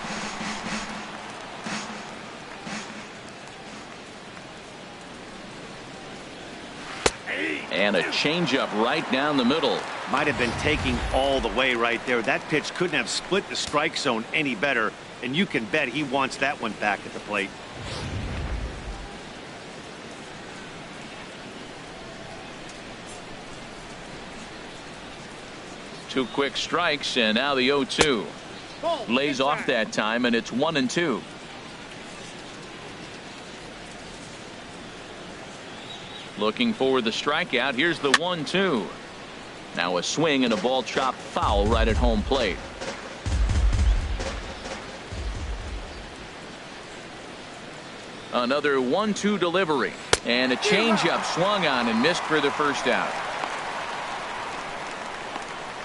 And a changeup right down the middle. Might have been taking all the way right there. That pitch couldn't have split the strike zone any better, and you can bet he wants that one back at the plate. Two quick strikes, and now the 0-2. Lays off that time, and it's 1-2. Looking for the strikeout. Here's the 1-2. Now a swing and a ball chopped foul right at home plate. Another 1-2 delivery, and a changeup swung on and missed for the first out.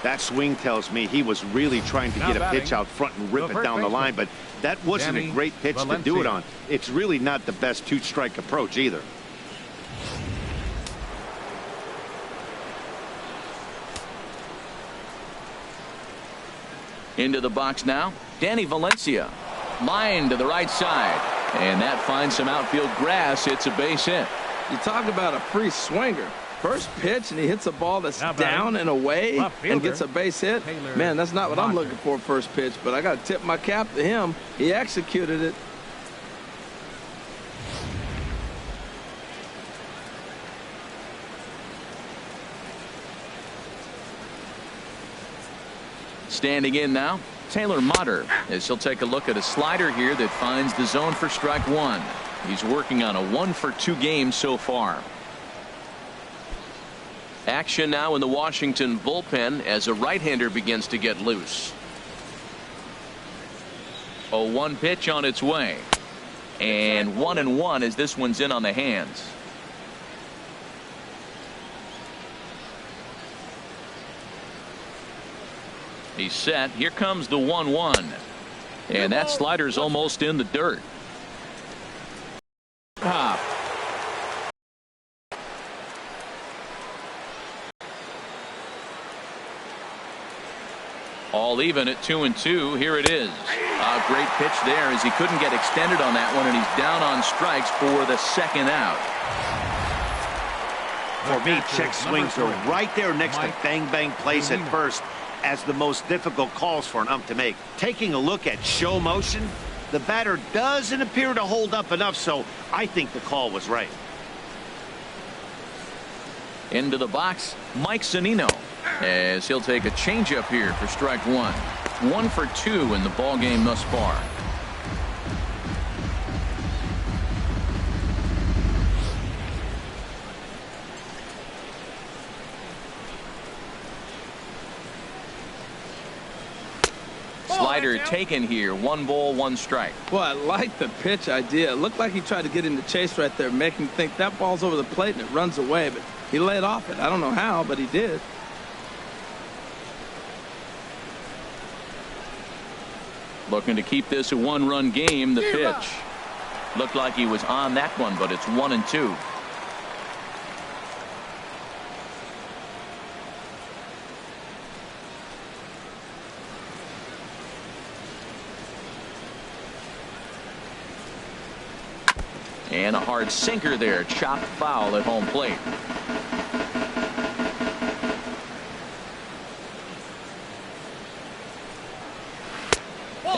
That swing tells me he was really trying to get a pitch out front and rip it down the line, but that wasn't a great pitch to do it on. It's really not the best 2-strike approach either. Into the box now, Danny Valencia. Line to the right side, and that finds some outfield grass. It's a base hit. You talk about a free swinger. first pitch and he hits a ball that's Now down batting, and away left and fielder, gets a base hit. Taylor Man, that's not what I'm Motter. looking for first pitch, but I got to tip my cap to him. He executed it. Standing in now, Taylor Motter, as he'll take a look at a slider here that finds the zone for strike one. He's working on a 1-for-2 game so far. Action now in the Washington bullpen as a right-hander begins to get loose. 0-1 pitch on its way. And 1-1 as this one's in on the hands. He's set. Here comes the 1-1. And that slider's almost in the dirt. Pop. All even at 2-2. Here it is. A great pitch there as he couldn't get extended on that one, and he's down on strikes for the second out. For me, check swings are right there next to bang bang plays at first as the most difficult calls for an ump to make. Taking a look at show motion, the batter doesn't appear to hold up enough, so I think the call was right. Into the box, Mike Zunino, as he'll take a changeup here for strike one. 1-for-2 in the ball game thus far. Slider taken here. 1 ball, 1 strike. Boy, I like the pitch idea. It looked like he tried to get into chase right there, making him think that ball's over the plate and it runs away, but he laid off it. I don't know how, but he did. Looking to keep this a 1-run game. The pitch looked like he was on that one, but it's 1-2. And a hard sinker there, chopped foul at home plate.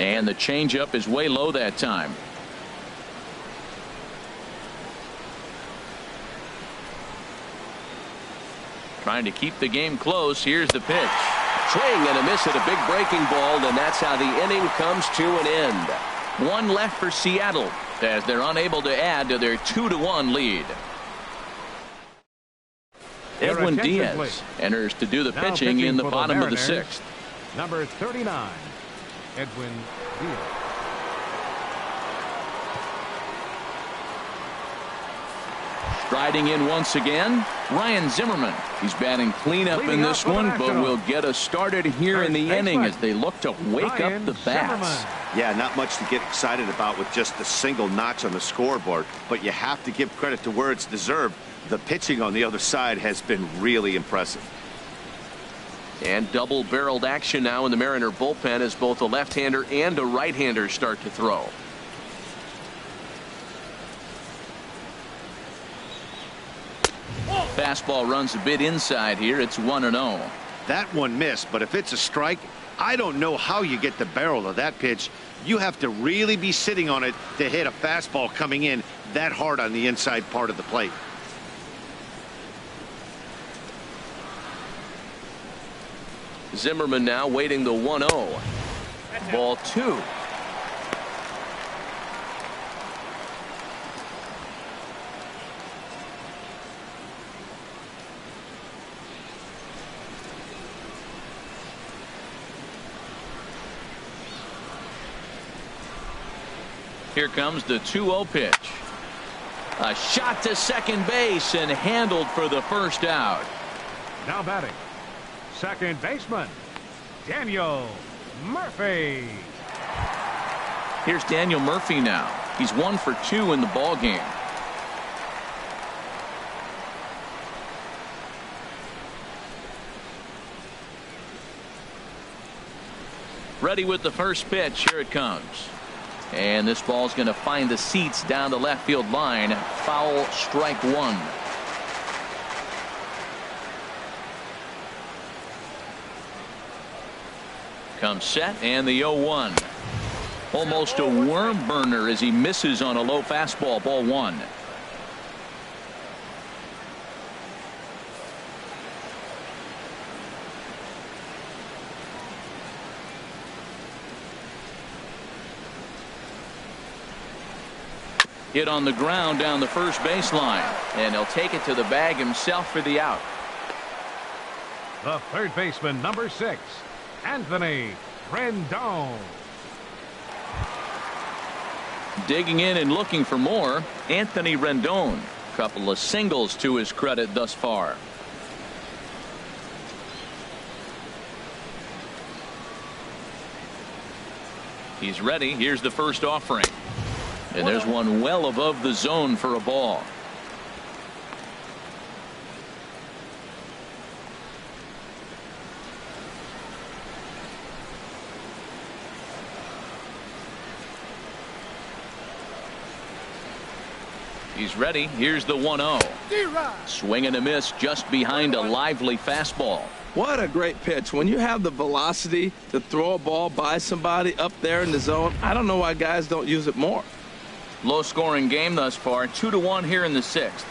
And the changeup is way low that time. Trying to keep the game close. Here's the pitch. Swing and a miss at a big breaking ball, and that's how the inning comes to an end. 1 left for Seattle as they're unable to add to their 2-1 lead. Your Edwin attention, Diaz please. enters to do the Now pitching in the for bottom of the Mariners, 6th. Number 39, Edwin Diaz. Striding in once again, Ryan Zimmerman. He's batting cleanup in Leading this off for the one, but Nationals. will get us started here in the First inning baseman, as they look to wake Ryan up the bats. Zimmerman. Yeah, not much to get excited about with just a single notch on the scoreboard, but you have to give credit to where it's deserved. The pitching on the other side has been really impressive. And double-barreled action now in the Mariner bullpen as both a left-hander and a right-hander start to throw. Fastball runs a bit inside here. It's 1-0. That one missed, but if it's a strike, I don't know how you get the barrel of that pitch. You have to really be sitting on it to hit a fastball coming in that hard on the inside part of the plate. Zimmerman now waiting the 1-0. Ball 2. Here comes the 2-0 pitch. A shot to second base and handled for the first out. Now batting, second baseman, Daniel Murphy. Here's Daniel Murphy now. He's 1 for 2 in the ball game. Ready with the first pitch. Here it comes. And this ball's going to find the seats down the left field line. Foul, strike 1. Comes set and the 0-1. Almost a worm burner as he misses on a low fastball. Ball 1. Hit on the ground down the first baseline, and he'll take it to the bag himself for the out. The third baseman, number 6, Anthony Rendon. Digging in and looking for more, Anthony Rendon. Couple of singles to his credit thus far. He's ready. Here's the first offering. And there's one well above the zone for a ball. He's ready. Here's the 1-0. Swing and a miss just behind a lively fastball. What a great pitch. When you have the velocity to throw a ball by somebody up there in the zone, I don't know why guys don't use it more. Low scoring game thus far. 2-1 here in the 6th.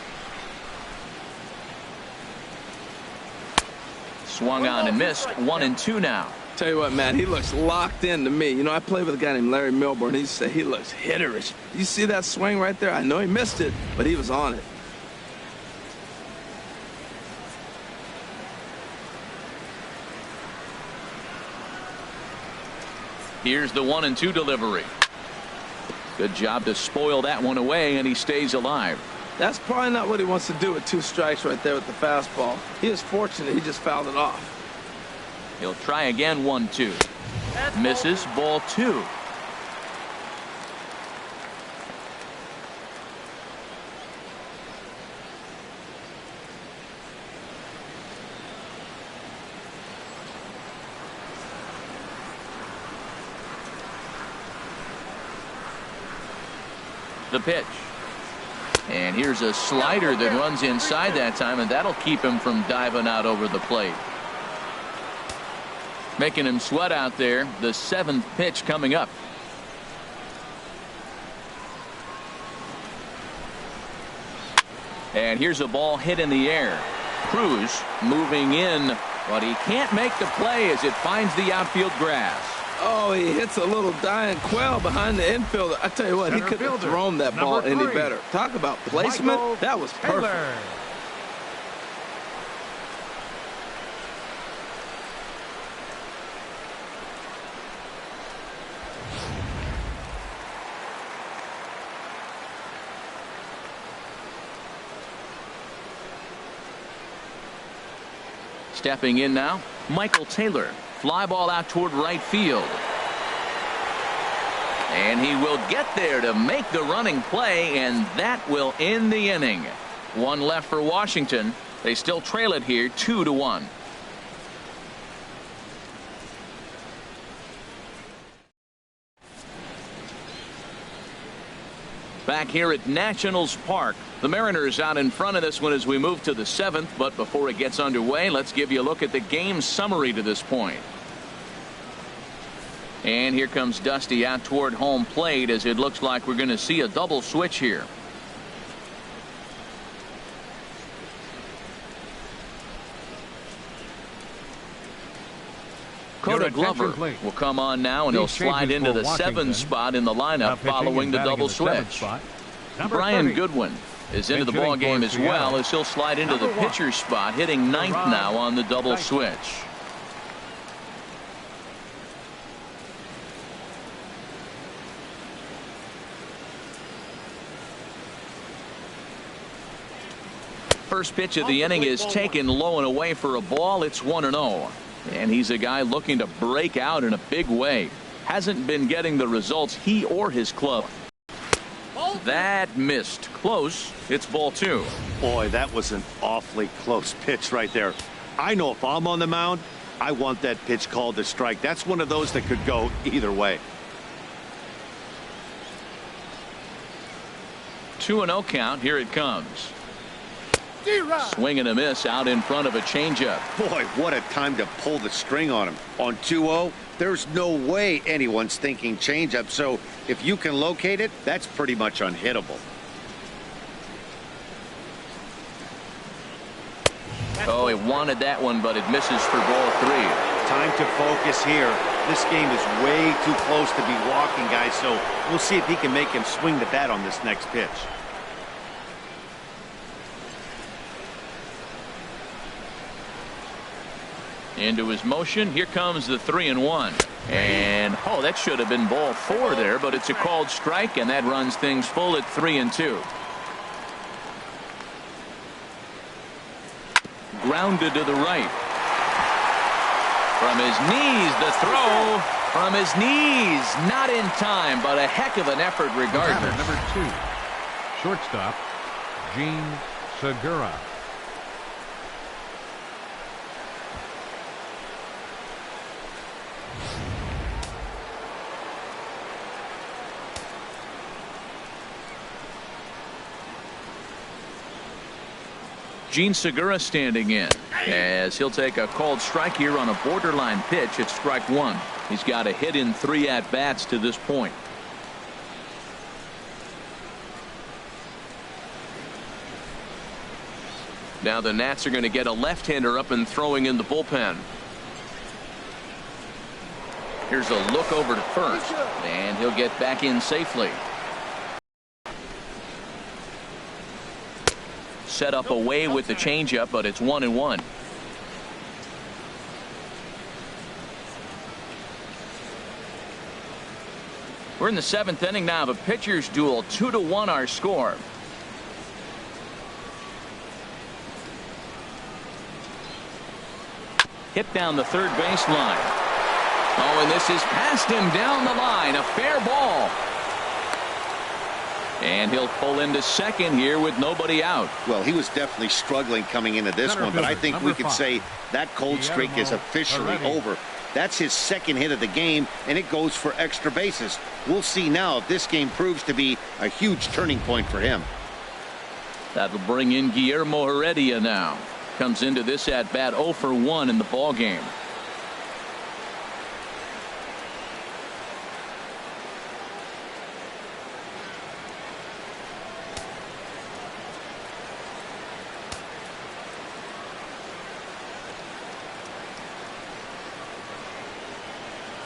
Swung on and missed. 1-2 now. Tell you what, Matt, he looks locked in to me. You know, I played with a guy named Larry Milburn. He said he looks hitterish. You see that swing right there? I know he missed it, but he was on it. Here's the 1-2 delivery. Good job to spoil that one away, and he stays alive. That's probably not what he wants to do with 2 strikes right there with the fastball. He is fortunate he just fouled it off. He'll try again. 1-2. Misses. Ball 2. The pitch. And here's a slider that runs inside that time, and that'll keep him from diving out over the plate. Making him sweat out there. The 7th pitch coming up. And here's a ball hit in the air. Cruz moving in, but he can't make the play as it finds the outfield grass. Oh, he hits a little dying quail behind the infielder. I tell you what, he couldn't have thrown that ball any better. Talk about placement. That was perfect. Stepping in now, Michael Taylor. Fly ball out toward right field. And he will get there to make the running play, and that will end the inning. 1 left for Washington. They still trail it here 2-1. Back here at Nationals Park, the Mariners out in front of this one as we move to the 7th. But before it gets underway, let's give you a look at the game summary to this point. And here comes Dusty out toward home plate as it looks like we're going to see a double switch here. Dakota Glover will come on now, and he'll slide into the 7th spot in the lineup following the double switch. Brian Goodwin is into the ball game as well, as he'll slide into the pitcher spot, hitting 9th now on the double switch. First pitch of the inning is taken low and away for a ball. It's 1-0. And he's a guy looking to break out in a big way. Hasn't been getting the results he or his club. That missed. Close. It's ball 2. Boy, that was an awfully close pitch right there. I know if I'm on the mound, I want that pitch called a strike. That's one of those that could go either way. 2-0 count. Here it comes. Swing and a miss out in front of a changeup. Boy, what a time to pull the string on him. On 2-0, there's no way anyone's thinking changeup, so if you can locate it, that's pretty much unhittable. Oh, he wanted that one, but it misses for ball 3. Time to focus here. This game is way too close to be walking, guys, so we'll see if he can make him swing the bat on this next pitch. Into his motion. Here comes the 3-1. And, oh, that should have been ball 4 there, but it's a called strike, and that runs things full at 3-2. Grounded to the right. From his knees, the throw. From his knees. Not in time, but a heck of an effort regardless. Number 2, shortstop, SEGURA. SEGURA standing in as he'll take a called strike here on a borderline pitch at strike 1. He's got a hit in 3 at-bats to this point. Now the Nats are going to get a left-hander up and throwing in the bullpen. Here's a look over to first, and he'll get back in safely. Set up away with the changeup, but it's 1-1. We're in the 7th inning now of a pitcher's duel. 2-1 our score. Hit down the third baseline. Oh, and this is past him down the line. A fair ball. And he'll pull into second here with nobody out. Well, he was definitely struggling coming into this one, but I think we could say that cold streak is officially over. That's his second hit of the game, and it goes for extra bases. We'll see now if this game proves to be a huge turning point for him. That'll bring in Guillermo Heredia now. Comes into this at bat 0 for 1 in the ball game.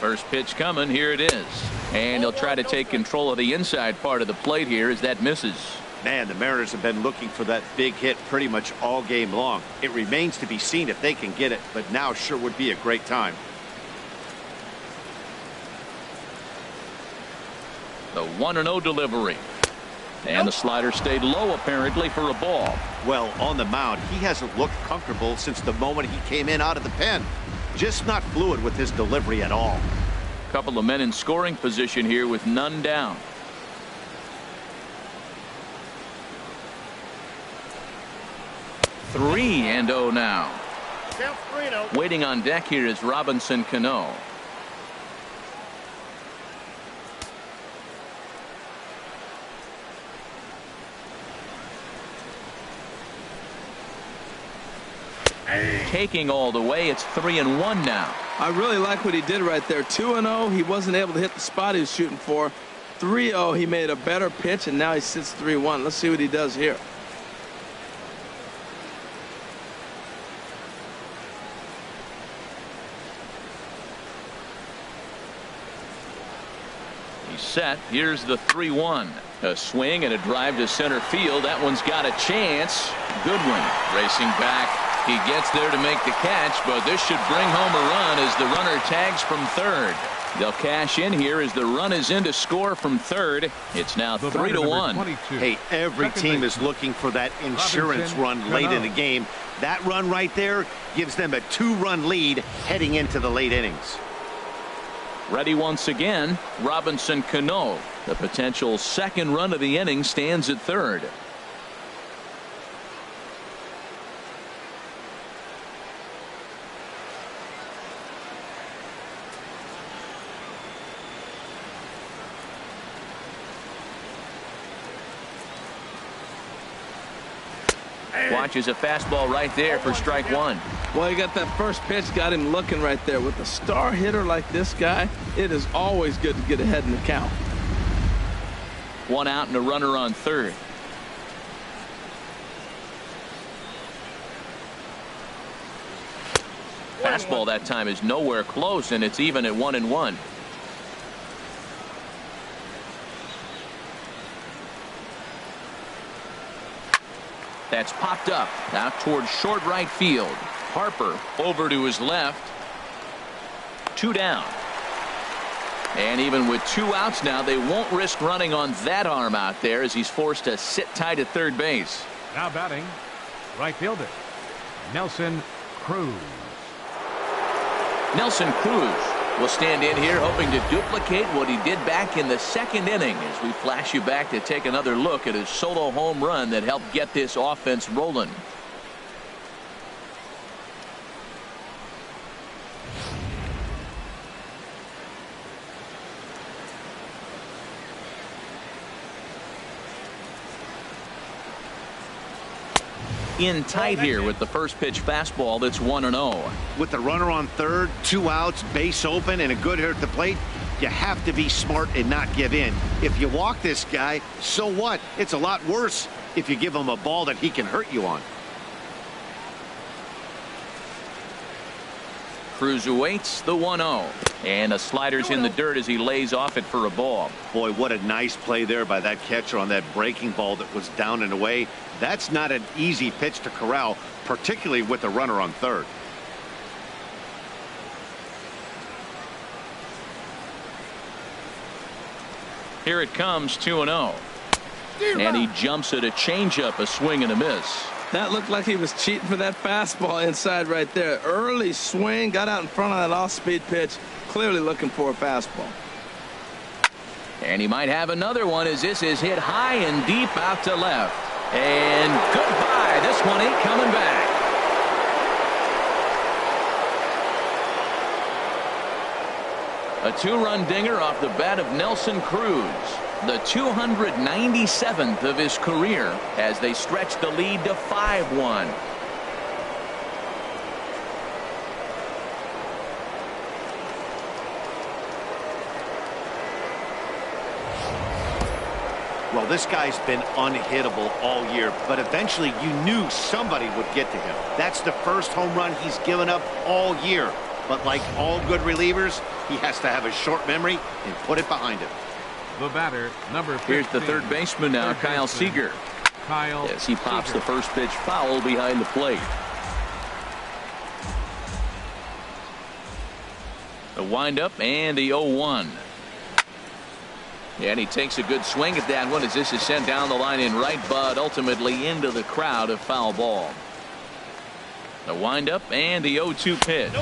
First pitch coming. Here it is. And he'll try to take control of the inside part of the plate here as that misses. Man, the Mariners have been looking for that big hit pretty much all game long. It remains to be seen if they can get it, but now sure would be a great time. The 1-0 delivery. And the slider stayed low apparently for a ball. Well, on the mound, he hasn't looked comfortable since the moment he came in out of the pen. Just not fluid with his delivery at all. Couple of men in scoring position here with none down. Three and 0 now. Waiting on deck here is Robinson Cano. Taking all the way. It's 3-1 now. I really like what he did right there. 2-0. He wasn't able to hit the spot he was shooting for. 3-0. He made a better pitch, and now he sits 3-1. Let's see what he does here. He's set. Here's the 3-1. A swing and a drive to center field. That one's got a chance. Goodwin racing back. He gets there to make the catch, but this should bring home a run as the runner tags from third. They'll cash in here as the run is in to score from third. It's now 3-1. Hey, every team is looking for that insurance run late in the game. That run right there gives them a 2-run lead heading into the late innings. Ready once again, Robinson Cano. The potential second run of the inning stands at third. Watches a fastball right there for strike one. Well, you got that first pitch, got him looking right there. With a star hitter like this guy, it is always good to get ahead in the count. One out and a runner on third. Fastball that time is nowhere close, and it's even at 1-1. That's popped up out towards short right field. Harper over to his left. 2 down. And even with 2 outs now, they won't risk running on that arm out there as he's forced to sit tight at third base. Now batting, right fielder, Nelson Cruz. Nelson Cruz will stand in here hoping to duplicate what he did back in the second inning as we flash you back to take another look at his solo home run that helped get this offense rolling. In tight here with the first pitch fastball that's 1-0. With the runner on third, 2 outs, base open, and a good hitter at the plate, you have to be smart and not give in. If you walk this guy, so what? It's a lot worse if you give him a ball that he can hurt you on. Cruz awaits the 1-0. And a slider's in the dirt as he lays off it for a ball. Boy, what a nice play there by that catcher on that breaking ball that was down and away. That's not an easy pitch to corral, particularly with the runner on third. Here it comes, 2-0. And he jumps at a changeup, a swing and a miss. That looked like he was cheating for that fastball inside right there. Early swing, got out in front of that off-speed pitch, clearly looking for a fastball. And he might have another one as this is hit high and deep out to left. And goodbye. This one ain't coming back. A 2-run dinger off the bat of Nelson Cruz. The 297th of his career as they stretch the lead to 5-1. Well, this guy's been unhittable all year, but eventually you knew somebody would get to him. That's the first home run he's given up all year. But like all good relievers, he has to have a short memory and put it behind him. The batter, number 15. Here's the third baseman now, Kyle Seager. As he pops the first pitch foul behind the plate. The windup and the 0-1. And he takes a good swing at that one as this is sent down the line in right, but ultimately into the crowd, a foul ball. The windup and the 0-2 pitch.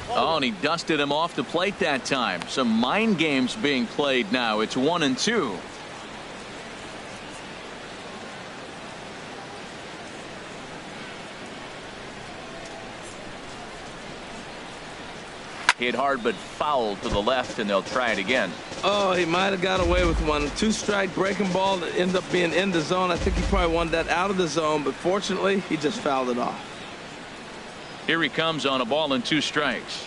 Oh, and he dusted him off the plate that time. Some mind games being played now. It's 1-2. Hit hard but foul to the left, and they'll try it again. Oh, he might have got away with one. 2-strike breaking ball that ended up being in the zone. I think he probably wanted that out of the zone, but fortunately, he just fouled it off. Here he comes on a ball and 2 strikes.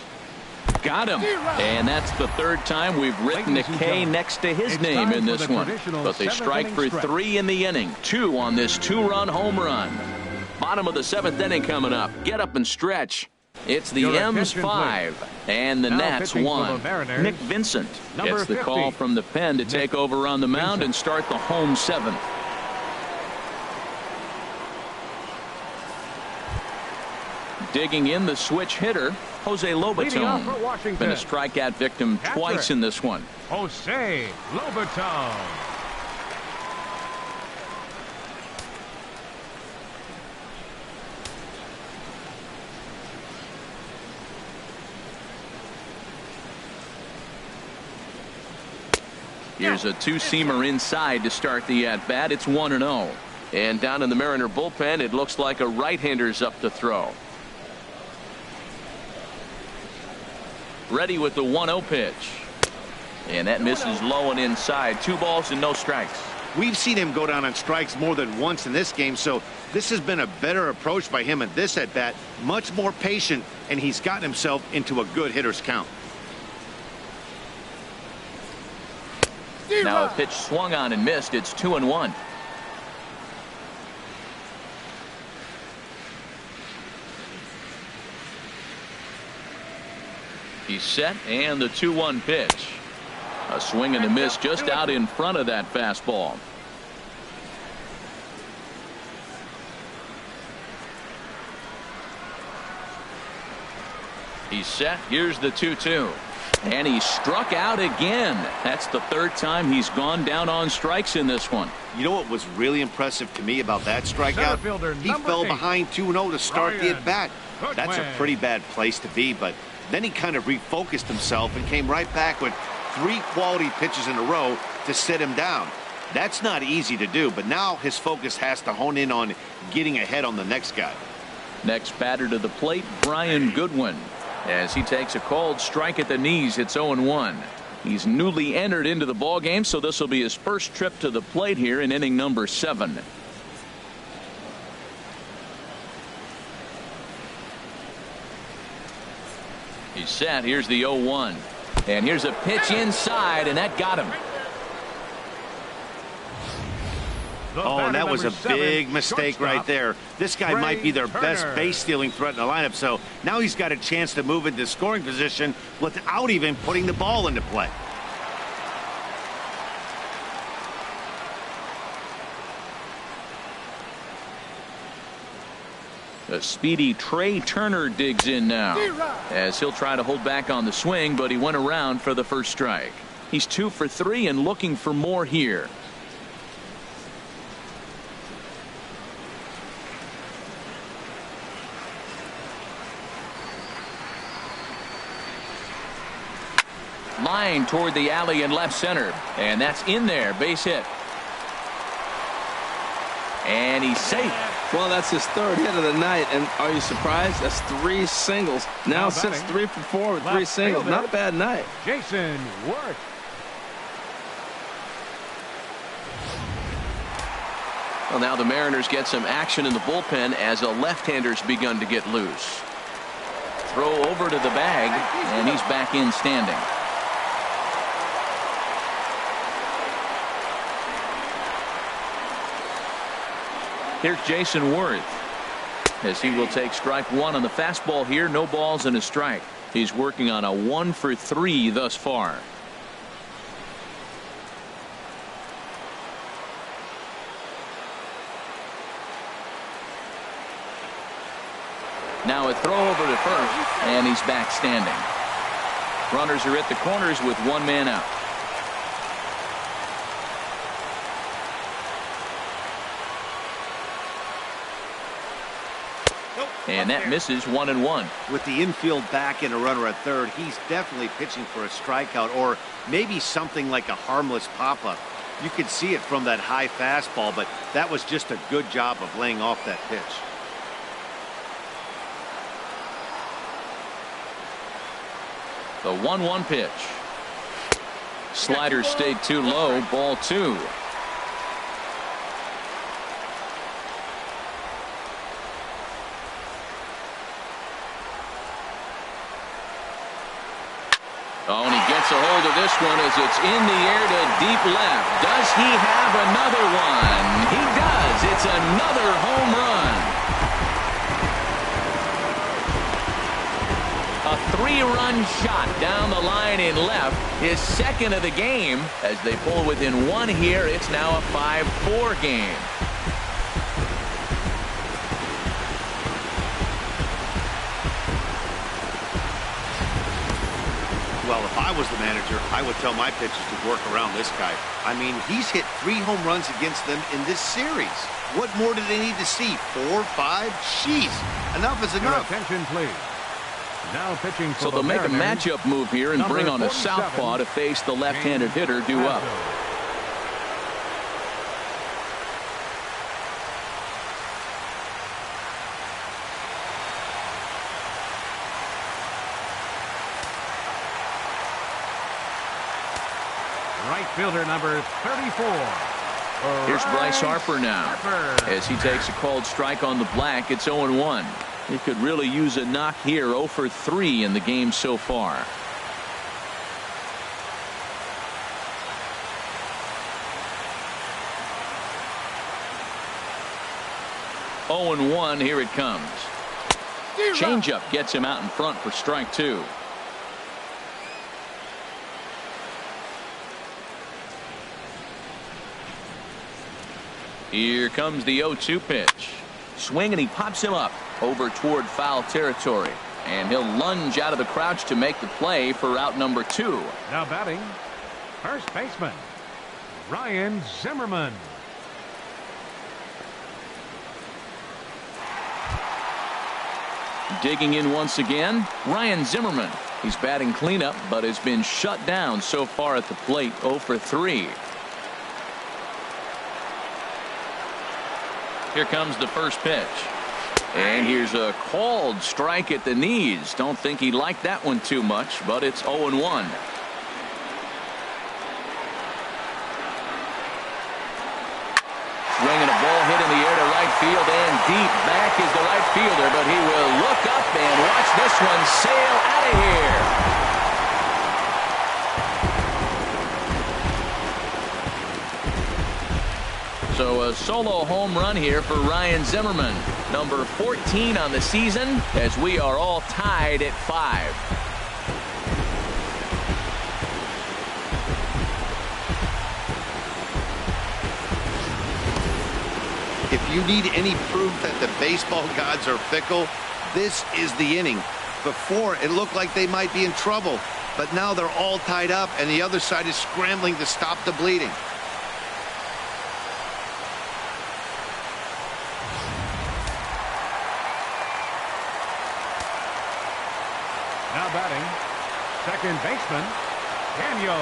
Got him. And that's the third time we've written a K next to his name in this one. But they strike for 3 in the inning. 2 on this 2-run home run. Bottom of the 7th inning coming up. Get up and stretch. It's the M's 5 and the Nats 1. Nick Vincent gets the call from the pen to take over on the mound and start the home 7th. Digging in the switch hitter, Jose Lobaton. Been a strikeout victim twice in this one. Jose Lobaton. Here's a 2-seamer inside to start the at-bat. It's 1-0. And down in the Mariner bullpen, it looks like a right-hander's up to throw. Ready with the 1-0 pitch. And that misses low and inside. 2 balls and no strikes. We've seen him go down on strikes more than once in this game, so this has been a better approach by him at this at-bat. Much more patient, and he's gotten himself into a good hitter's count. Now a pitch swung on and missed. It's 2-1. He's set, and the 2-1 pitch. A swing and a miss just out in front of that fastball. He's set. Here's the 2-2. And he struck out again. That's the third time he's gone down on strikes in this one. You know what was really impressive to me about that strikeout? He fell behind 2-0 to start the at-bat. That's a pretty bad place to be, but then he kind of refocused himself and came right back with 3 quality pitches in a row to sit him down. That's not easy to do, but now his focus has to hone in on getting ahead on the next guy. Next batter to the plate, Brian Goodwin. As he takes a called strike at the knees, it's 0-1. He's newly entered into the ball game, so this will be his first trip to the plate here in inning number 7. He's set. Here's the 0-1. And here's a pitch inside, and that got him. Oh, and that was a big mistake right there. This guy might be their best base-stealing threat in the lineup, so now he's got a chance to move into scoring position without even putting the ball into play. A speedy Trey Turner digs in now, as he'll try to hold back on the swing, but he went around for the first strike. He's 2 for 3 and looking for more here. Line toward the alley in left center, and that's in there. Base hit. And he's safe. Well, that's his 3rd hit of the night, and are you surprised? That's 3 singles. Now sits 3 for 4 with 3 singles. Not a bad night. JAYSON WERTH. Well, now the Mariners get some action in the bullpen as a left-hander's begun to get loose. Throw over to the bag, and he's back in standing. Here's JAYSON WERTH, as he will take strike 1 on the fastball here. No balls and a strike. He's working on a 1 for 3 thus far. Now a throw over to first, and he's back standing. Runners are at the corners with 1 man out. And that misses 1-1. With the infield back and a runner at third, he's definitely pitching for a strikeout or maybe something like a harmless pop-up. You could see it from that high fastball, but that was just a good job of laying off that pitch. The 1-1 pitch. Slider stayed too low. Ball 2. Oh, and he gets a hold of this one as it's in the air to deep left. Does he have another one? He does. It's another home run. A 3-run shot down the line in left. His 2nd of the game. As they pull within 1 here, it's now a 5-4 game. Well, if I was the manager, I would tell my pitchers to work around this guy. I mean, he's hit 3 home runs against them in this series. What more do they need to see? 4, 5? Jeez, enough is enough. Your attention, please. Now pitching for so they'll make a matchup move here and bring on a 47, southpaw to face the left-handed hitter due up. Right fielder number 34. Here's Bryce Harper now. As he takes a called strike on the black, it's 0-1. He could really use a knock here. 0 for 3 in the game so far. Oh and 1. Here it comes. Changeup gets him out in front for strike 2. Here comes the 0-2 pitch. Swing, and he pops him up over toward foul territory. And he'll lunge out of the crouch to make the play for out number 2. Now batting, first baseman, Ryan Zimmerman. Digging in once again, Ryan Zimmerman. He's batting cleanup, but has been shut down so far at the plate. 0 for 3. Here comes the first pitch. And here's a called strike at the knees. Don't think he liked that one too much, but it's 0-1. Swinging a ball hit in the air to right field, and deep back is the right fielder, but he will look up and watch this one sail out of here. So a solo home run here for Ryan Zimmerman, number 14 on the season, as we are all tied at 5. If you need any proof that the baseball gods are fickle, this is the inning. Before, it looked like they might be in trouble, but now they're all tied up, and the other side is scrambling to stop the bleeding. Now batting, second baseman, Daniel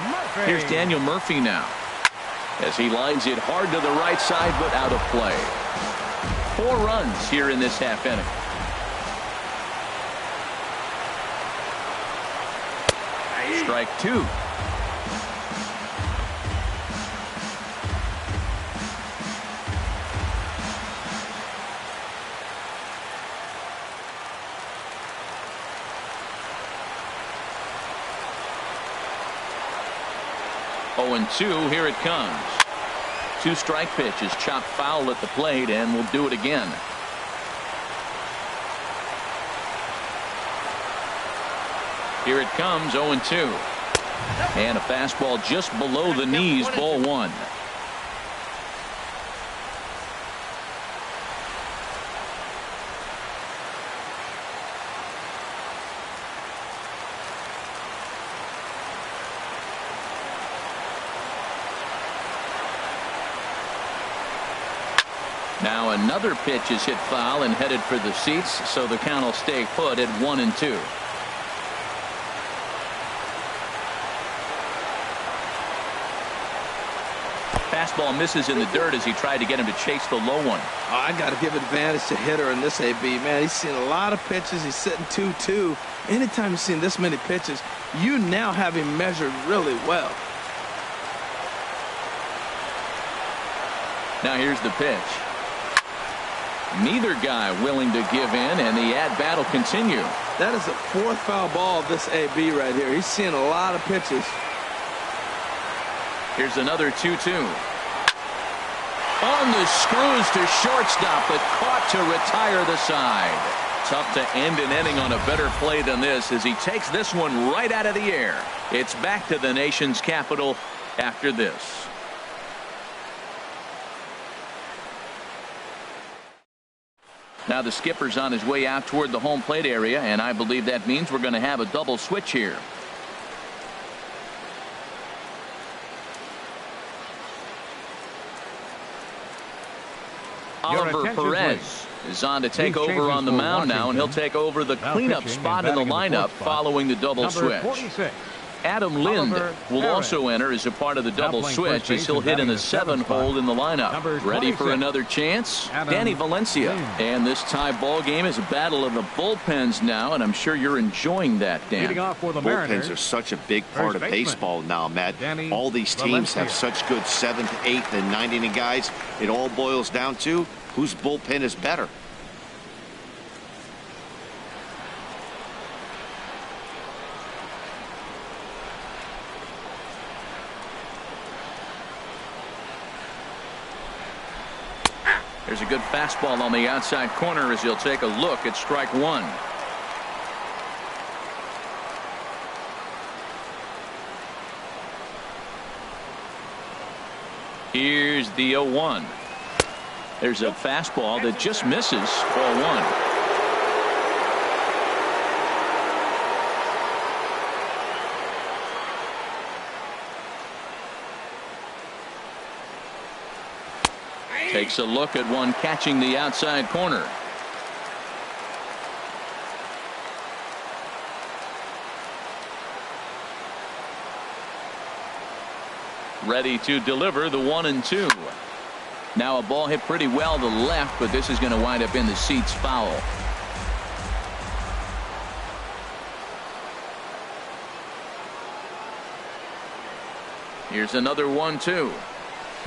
Murphy. Here's Daniel Murphy now, as he lines it hard to the right side, but out of play. 4 runs here in this half inning. Strike 2. Oh and 2. Here it comes. 2 strike pitches, chopped foul at the plate, and we'll do it again. Here it comes. 0 and 2. And a fastball just below the knees. Ball 1. Now another pitch is hit foul and headed for the seats, so the count will stay put at 1 and 2. Fastball misses in the dirt as he tried to get him to chase the low one. Oh, I got to give advantage to hitter in this AB, man. He's seen a lot of pitches. He's sitting 2-2. Anytime you've seen this many pitches, you now have him measured really well. Now here's the pitch. Neither guy willing to give in, and the at-bat will continue. That is the 4th foul ball of this AB right here. He's seeing a lot of pitches. Here's another 2-2. On the screws to shortstop, but caught to retire the side. Tough to end an inning on a better play than this as he takes this one right out of the air. It's back to the nation's capital after this. Now the skipper's on his way out toward the home plate area, and I believe that means we're going to have a double switch here. Oliver Perez is on to take over on the mound now, and he'll take over the cleanup spot in the lineup following the double switch. 46, Adam Lind Oliver will Harris. also enter as a part of the double playing switch first base as he'll and hit in batting the the seventh 7th hole spot. in the lineup. Number Ready for 26, another chance? Adam Danny Valencia. Lind. And this tie ball game is a battle of the bullpens now, and I'm sure you're enjoying that, Dan. Leading off for the Bullpens Mariners. are such a big part of baseman, baseball now, Matt. Danny All these teams have Valencia. such good 7th, 8th, and 9th inning guys. It all boils down to whose bullpen is better. There's a good fastball on the outside corner as he'll take a look at strike one. Here's the 0-1. There's a fastball that just misses, ball one. Takes a look at one catching the outside corner. Ready to deliver the 1-2. Now a ball hit pretty well to left, but this is going to wind up in the seats foul. Here's another 1-2.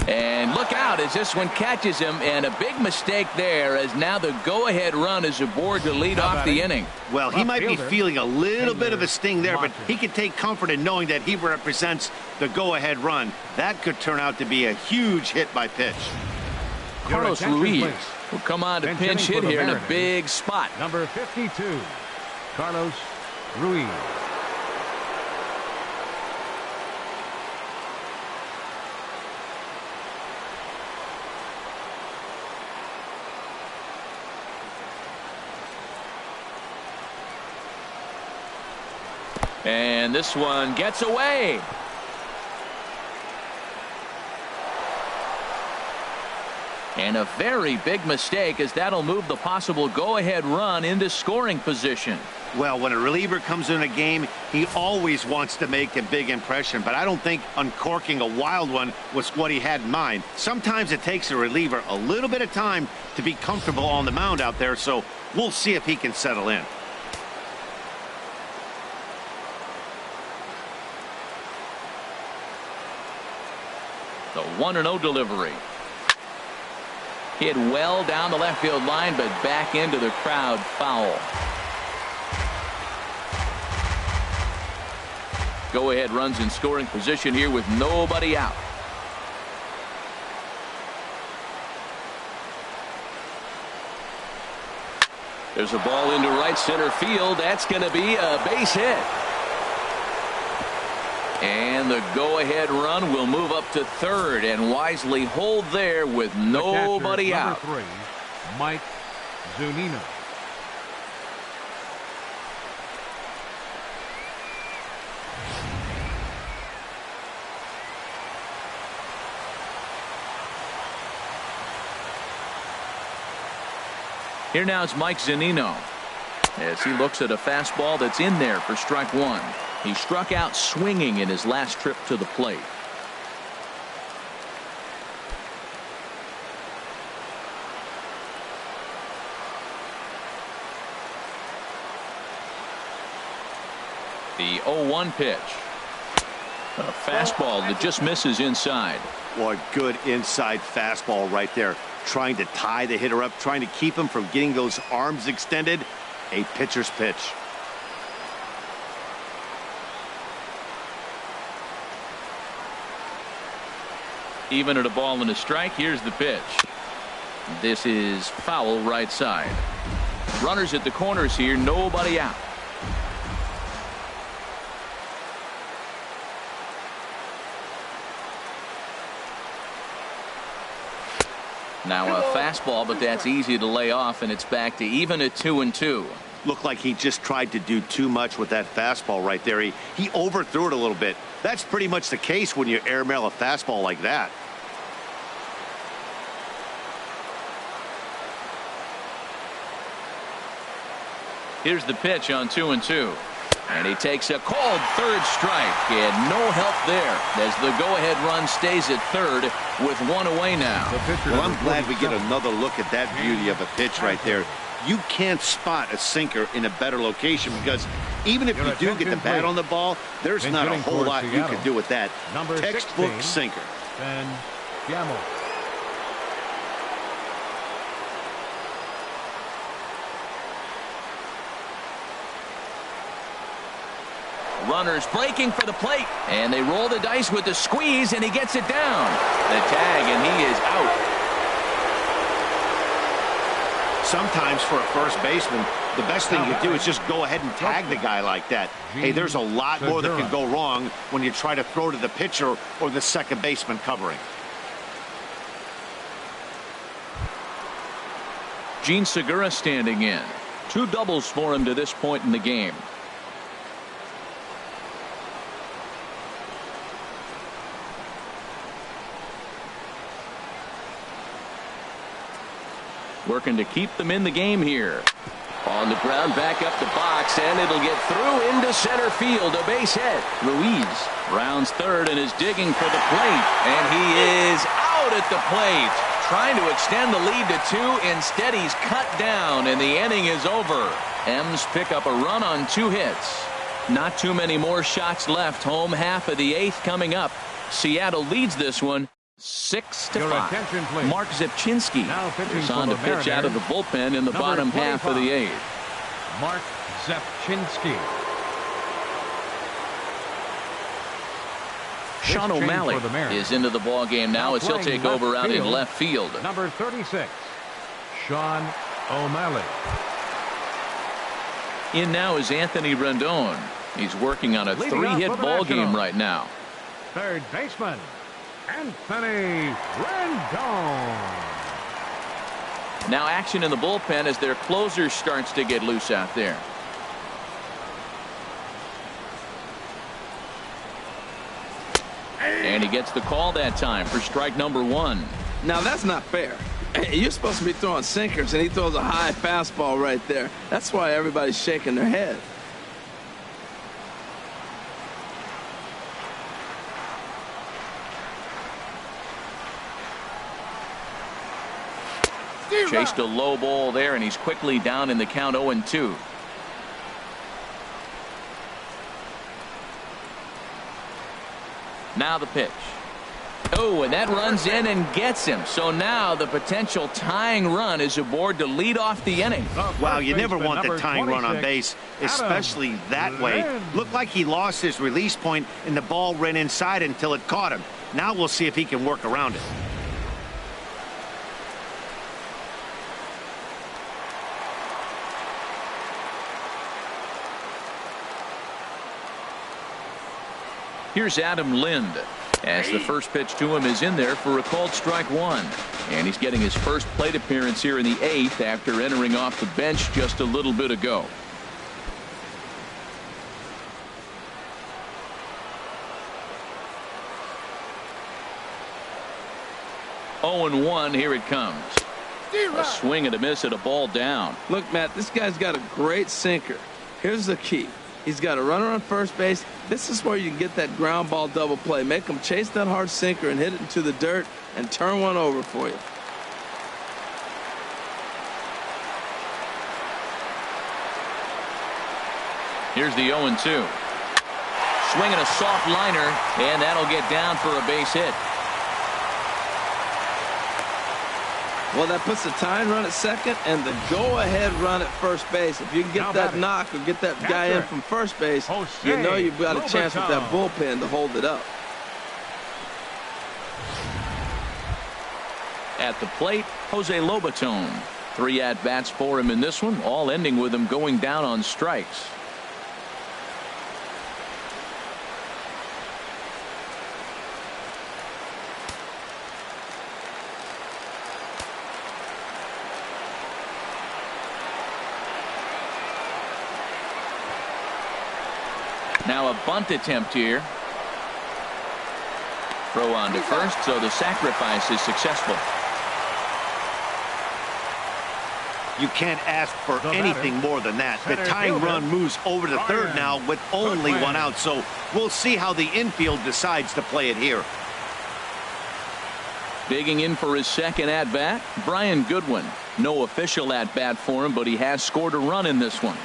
And look out as this one catches him, and a big mistake there as now the go-ahead run is aboard to lead off the inning. Well, he might be fielder, feeling a little bit of a sting there, but MOTTER. he can take comfort in knowing that he represents the go-ahead run. That could turn out to be a huge hit by pitch. Carlos attention, Ruiz please. will come on to Bench pinch hitting hit for the here in a Mariners. big spot. Number 52, Carlos Ruiz. And this one gets away. And a very big mistake, as that'll move the possible go-ahead run into scoring position. Well, when a reliever comes in a game, he always wants to make a big impression, but I don't think uncorking a wild one was what he had in mind. Sometimes it takes a reliever a little bit of time to be comfortable on the mound out there, so we'll see if he can settle in. The 1-0 delivery. Hit well down the left field line, but back into the crowd, foul. Go ahead runs in scoring position here with nobody out. There's a ball into right center field. That's going to be a base hit. And the go-ahead run will move up to third and wisely hold there with nobody out. Number 3, Mike Zunino. Here now is Mike Zunino as he looks at a fastball that's in there for strike one. He struck out swinging in his last trip to the plate. The 0-1 pitch. A fastball that just misses inside. What a good inside fastball right there. Trying to tie the hitter up, trying to keep him from getting those arms extended. A pitcher's pitch. Even at a ball and a strike, here's the pitch. This is foul right side. Runners at the corners here, nobody out. Now a fastball, but that's easy to lay off, and it's back to even at 2-2. Looked like he just tried to do too much with that fastball right there. He overthrew it a little bit. That's pretty much the case when you airmail a fastball like that. Here's the pitch on 2-2. And he takes a called third strike, and no help there as the go-ahead run stays at third with one away now. Well, I'm glad we get another look at that beauty of a pitch right there. You can't spot a sinker in a better location because even if you do get the bat on the ball, there's not a whole lot you can do with that. Textbook sinker. And Gamble. Runners breaking for the plate, and they roll the dice with the squeeze, and he gets it down. The tag, and he is out. Sometimes for a first baseman, the best thing you do is just go ahead and tag the guy like that. Hey, there's a lot more that can go wrong when you try to throw to the pitcher or the second baseman covering. Gene Segura standing in. 2 doubles for him to this point in the game. Working to keep them in the game here. On the ground, back up the box, and it'll get through into center field. A base hit. Ruiz rounds third and is digging for the plate, and he is out at the plate. Trying to extend the lead to 2. Instead, he's cut down, and the inning is over. M's pick up a run on 2 hits. Not too many more shots left. Home half of the 8th coming up. Seattle leads this one 6-5. Mark Zepchinski is on to pitch out of the bullpen in the bottom half of the 8th. Mark Zepchinski. Sean O'Malley is into the ball game now as he'll take over out in left field. Number 36, Sean O'Malley. In now is Anthony Rendon. He's working on a 3-hit ball game right now. Third baseman, Anthony Rendon. Now action in the bullpen as their closer starts to get loose out there. And he gets the call that time for strike number 1. Now that's not fair. You're supposed to be throwing sinkers, and he throws a high fastball right there. That's why everybody's shaking their head. Chased a low ball there, and he's quickly down in the count 0-2. Now the pitch. Oh, and that runs in and gets him. So now the potential tying run is aboard to lead off the inning. Well, you never want the tying run on base, especially that way. Looked like he lost his release point, and the ball ran inside until it caught him. Now we'll see if he can work around it. Here's Adam Lind as the first pitch to him is in there for a called strike 1. And he's getting his first plate appearance here in the 8th after entering off the bench just a little bit ago. Oh, and 1, here it comes. A swing and a miss at a ball down. Look, Matt, this guy's got a great sinker. Here's the key. He's got a runner on first base. This is where you can get that ground ball double play. Make him chase that hard sinker and hit it into the dirt and turn one over for you. Here's the 0-2. Swinging a soft liner, and that'll get down for a base hit. Well, that puts the tying run at second and the go-ahead run at first base. If you can get that knock or get that guy in from first base, you know you've got a chance with that bullpen to hold it up. At the plate, Jose Lobaton. 3 at-bats for him in this one, all ending with him going down on strikes. Now a bunt attempt here. Throw on to first, so the sacrifice is successful. You can't ask for anything more than that. The tying run moves over to third now with only one out, so we'll see how the infield decides to play it here. Digging in for his second at-bat, Brian Goodwin. No official at-bat for him, but he has scored a run in this one.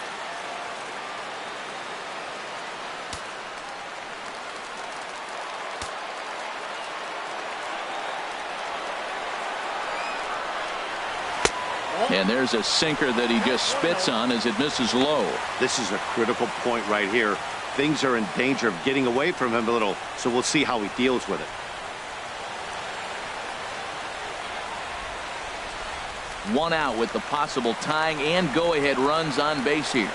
And there's a sinker that he just spits on as it misses low. This is a critical point right here. Things are in danger of getting away from him a little, so we'll see how he deals with it. One out with the possible tying and go-ahead runs on base here.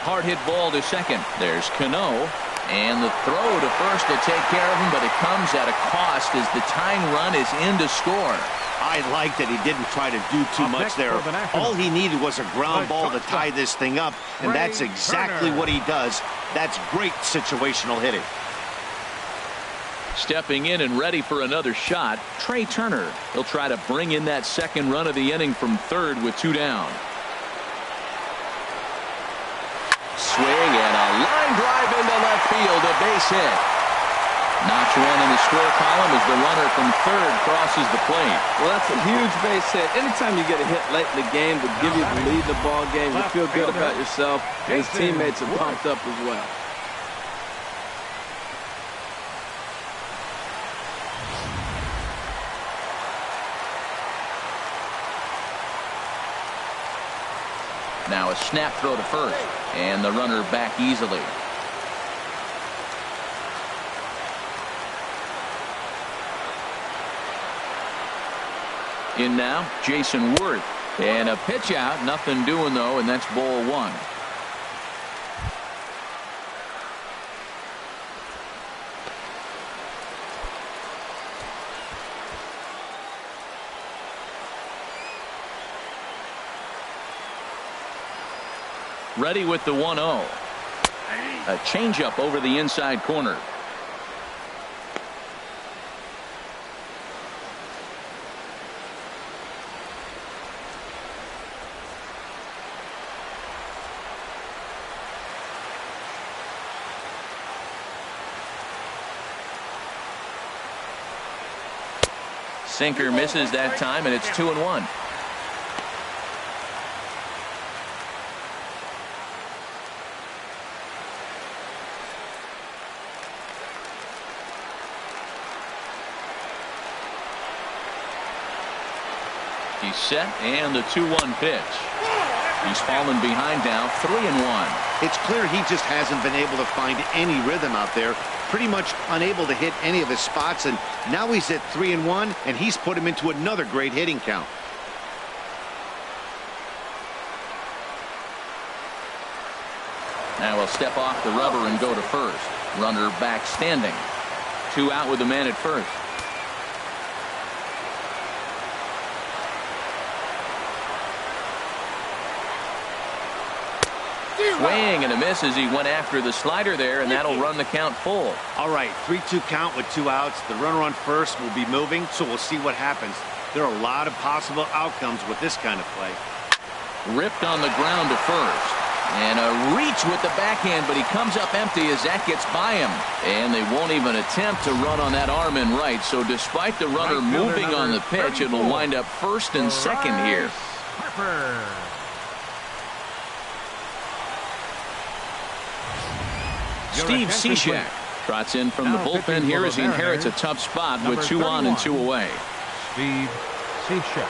Hard hit ball to second. There's CANO. And the throw to first to take care of him, but it comes at a cost as the tying run is in to score. I like that he didn't try to do too much there. All he needed was a ground ball to tie this thing up, and that's exactly what he does. That's great situational hitting. Stepping in and ready for another shot, Trey Turner. He'll try to bring in that second run of the inning from third with two down. Swing and a line drive into left field, a base hit. Notch one in the score column as the runner from third crosses the plate. Well, that's a huge base hit. Anytime you get a hit late in the game to give you the lead in the ball game, you feel good about yourself, and his teammates are pumped up as well. Now a snap throw to first, and the runner back easily. In now, JAYSON WERTH. And a pitch out, nothing doing though, and that's ball one. Ready with the 1-0. A changeup over the inside corner. Sinker misses that time, and it's 2-1. He's set, and the 2-1 pitch. He's fallen behind now, 3-1. It's clear he just hasn't been able to find any rhythm out there. Pretty much unable to hit any of his spots, and now he's at 3-1, and he's put him into another great hitting count. Now he'll step off the rubber and go to first. Runner back standing. Two out with the man at first. Swing and a miss as he went after the slider there, and that'll run the count full. All right, 3-2 count with two outs. The runner on first will be moving, so we'll see what happens. There are a lot of possible outcomes with this kind of play. Ripped on the ground to first. And a reach with the backhand, but he comes up empty as that gets by him. And they won't even attempt to run on that arm in right. So despite the runner moving on the pitch, it'll wind up first and second here. Steve Cishek trots in from the bullpen here as he inherits a tough spot with 2 on and 2 away. Steve Cishek.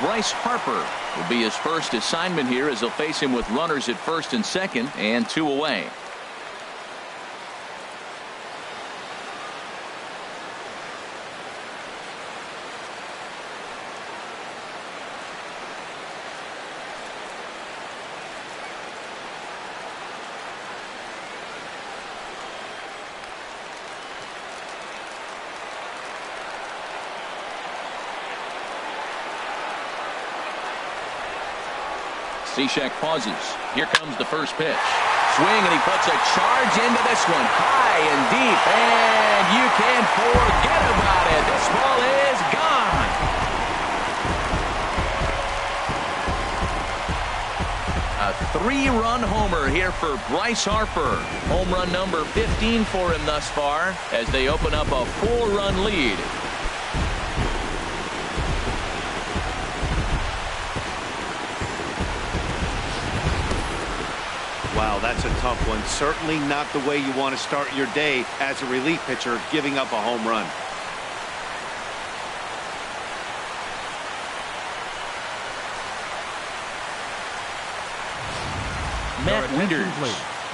Bryce Harper will be his first assignment here as they'll face him with runners at first and second and 2 away. Cishek pauses. Here comes the first pitch. Swing, and he puts a charge into this one. High and deep, and you can't forget about it. This ball is gone. A 3-run homer here for Bryce Harper. Home run number 15 for him thus far as they open up a 4-run lead. Wow, that's a tough one. Certainly not the way you want to start your day as a relief pitcher, giving up a home run. Matt Wieters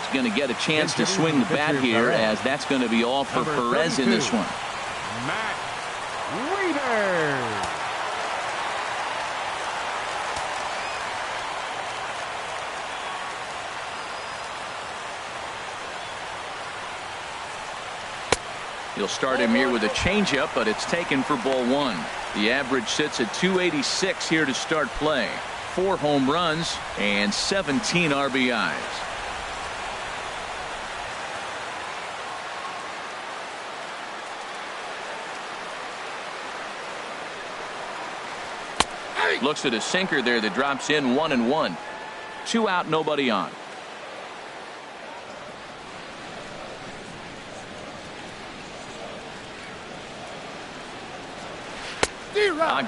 is going to get a chance to swing the bat here, as that's going to be all for Perez in this one. Matt Wieters. He'll start him here with a changeup, but it's taken for ball 1. The average sits at 286 here to start play. 4 home runs and 17 RBIs. Looks at a sinker there that drops in 1-1. 2 out, nobody on.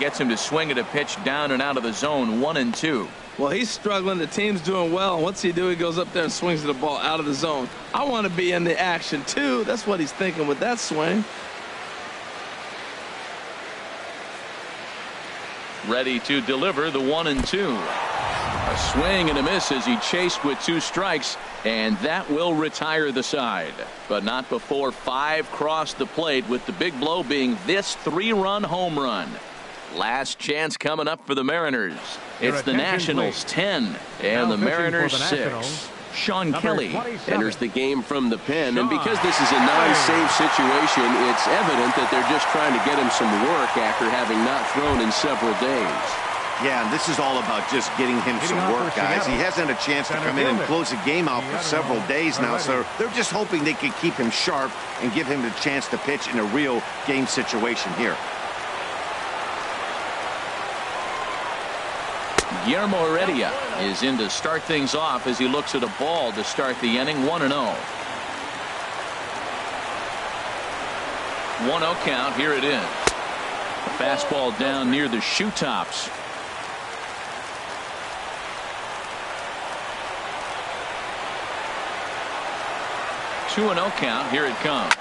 Gets him to swing at a pitch down and out of the zone. 1-2. Well, he's struggling. The team's doing well. What's he do? He goes up there and swings the ball out of the zone. I want to be in the action too. That's what he's thinking with that swing. Ready to deliver the 1-2. A swing and a miss as he chased with 2 strikes, and that will retire the side. But not before 5 crossed the plate, with the big blow being this 3-run home run. Last chance coming up for the Mariners. It's the Nationals 10 and the Mariners 6. Sean Kelly enters the game from the pen, and because this is a non-save situation, it's evident that they're just trying to get him some work after having not thrown in several days. Yeah, and this is all about just getting him some work, guys. He hasn't had a chance to come in and close the game out for several days now, so they're just hoping they can keep him sharp and give him the chance to pitch in a real game situation here. Guillermo Heredia is in to start things off as he looks at a ball to start the inning. 1-0. 1-0 count. Here it is. A fastball down near the shoe tops. Two 2-0 count. Here it comes.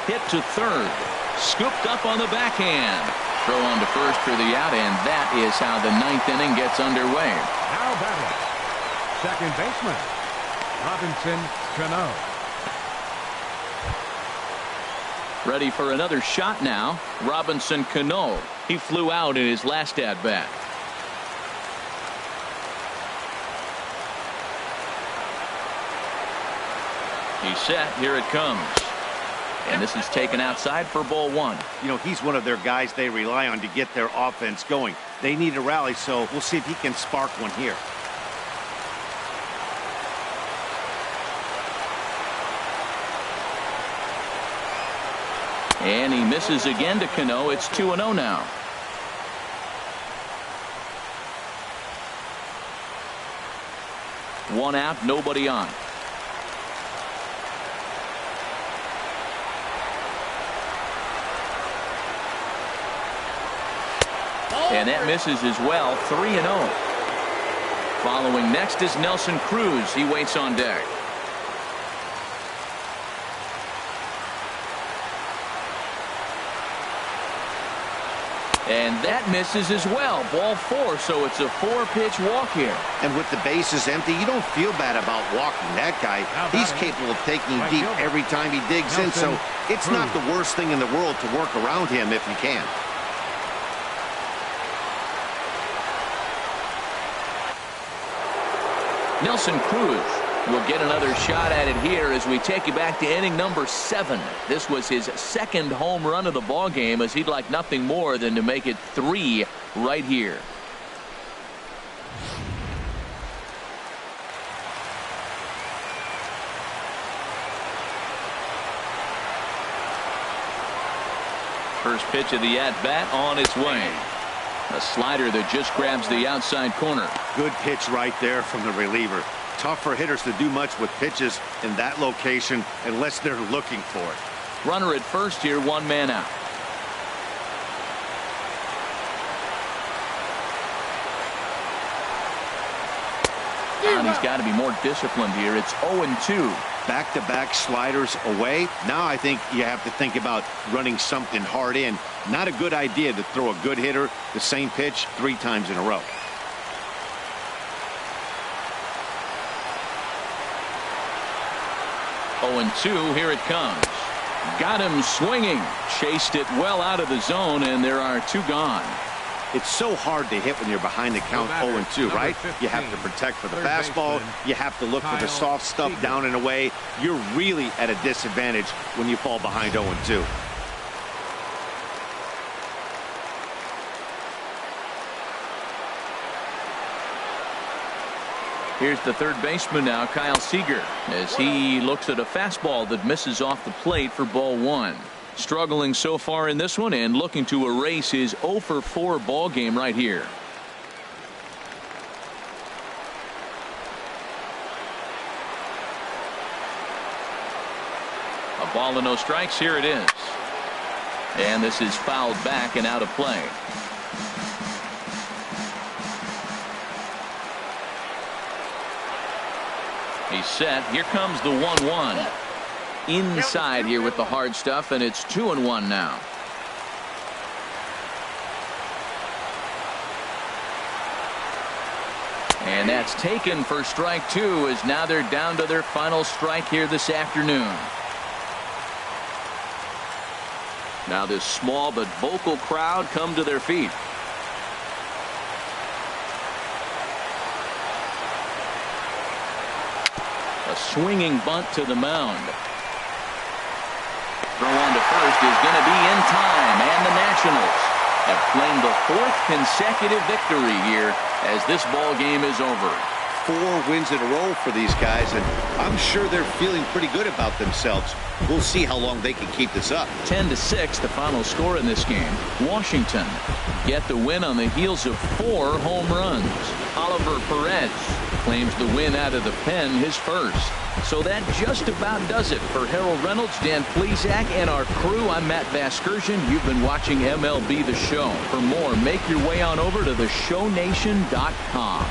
Hit to third. Scooped up on the backhand. Throw on to first for the out, and that is how the 9th inning gets underway. Now batting, second baseman, Robinson Cano. Ready for another shot now. Robinson Cano. He flew out in his last at-bat. He's set. Here it comes. And this is taken outside for ball 1. You know, he's one of their guys they rely on to get their offense going. They need a rally, so we'll see if he can spark one here. And he misses again to Cano. It's 2-0 now. One out, nobody on. And that misses as well. 3-0. Following next is Nelson Cruz. He waits on deck. And that misses as well. Ball 4, so it's a 4-pitch walk here. And with the bases empty, you don't feel bad about walking that guy. He's capable of taking deep every time he digs in, so it's not the worst thing in the world to work around him if you can. Nelson Cruz will get another shot at it here as we take you back to inning number 7. This was his second home run of the ball game, as he'd like nothing more than to make it 3 right here. First pitch of the at-bat on its way. A slider that just grabs the outside corner. Good pitch right there from the reliever. Tough for hitters to do much with pitches in that location unless they're looking for it. Runner at first here, one man out. And he's got to be more disciplined here. It's 0-2. Back-to-back sliders away. Now I think you have to think about running something hard in. Not a good idea to throw a good hitter the same pitch 3 times in a row. And 2, here it comes. Got him swinging. Chased it well out of the zone, and there are 2 gone. It's so hard to hit when you're behind the count 0-2, right? 15, you have to protect for the third fastball. baseman, You have to look for the soft stuff SEGURA. down and away. You're really at a disadvantage when you fall behind 0-2. Here's the third baseman now, Kyle Seager, as he looks at a fastball that misses off the plate for ball 1. Struggling so far in this one and looking to erase his 0-for-4 ball game right here. A ball and no strikes. Here it is. And this is fouled back and out of play. He's set. Here comes the 1-1. Inside here with the hard stuff, and it's 2-1 now. And that's taken for strike 2, as now they're down to their final strike here this afternoon. Now this small but vocal crowd come to their feet. A swinging bunt to the mound. Throw on to first is going to be in time, and the Nationals have claimed the 4th consecutive victory here as this ball game is over. 4 wins in a row for these guys, and I'm sure they're feeling pretty good about themselves. We'll see how long they can keep this up. 10-6, the final score in this game. Washington get the win on the heels of 4 home runs. Oliver Perez claims the win out of the pen, his first. So that just about does it for Harold Reynolds, Dan Plesac, and our crew. I'm Matt Vasgersian. You've been watching MLB The Show. For more, make your way on over to theshownation.com.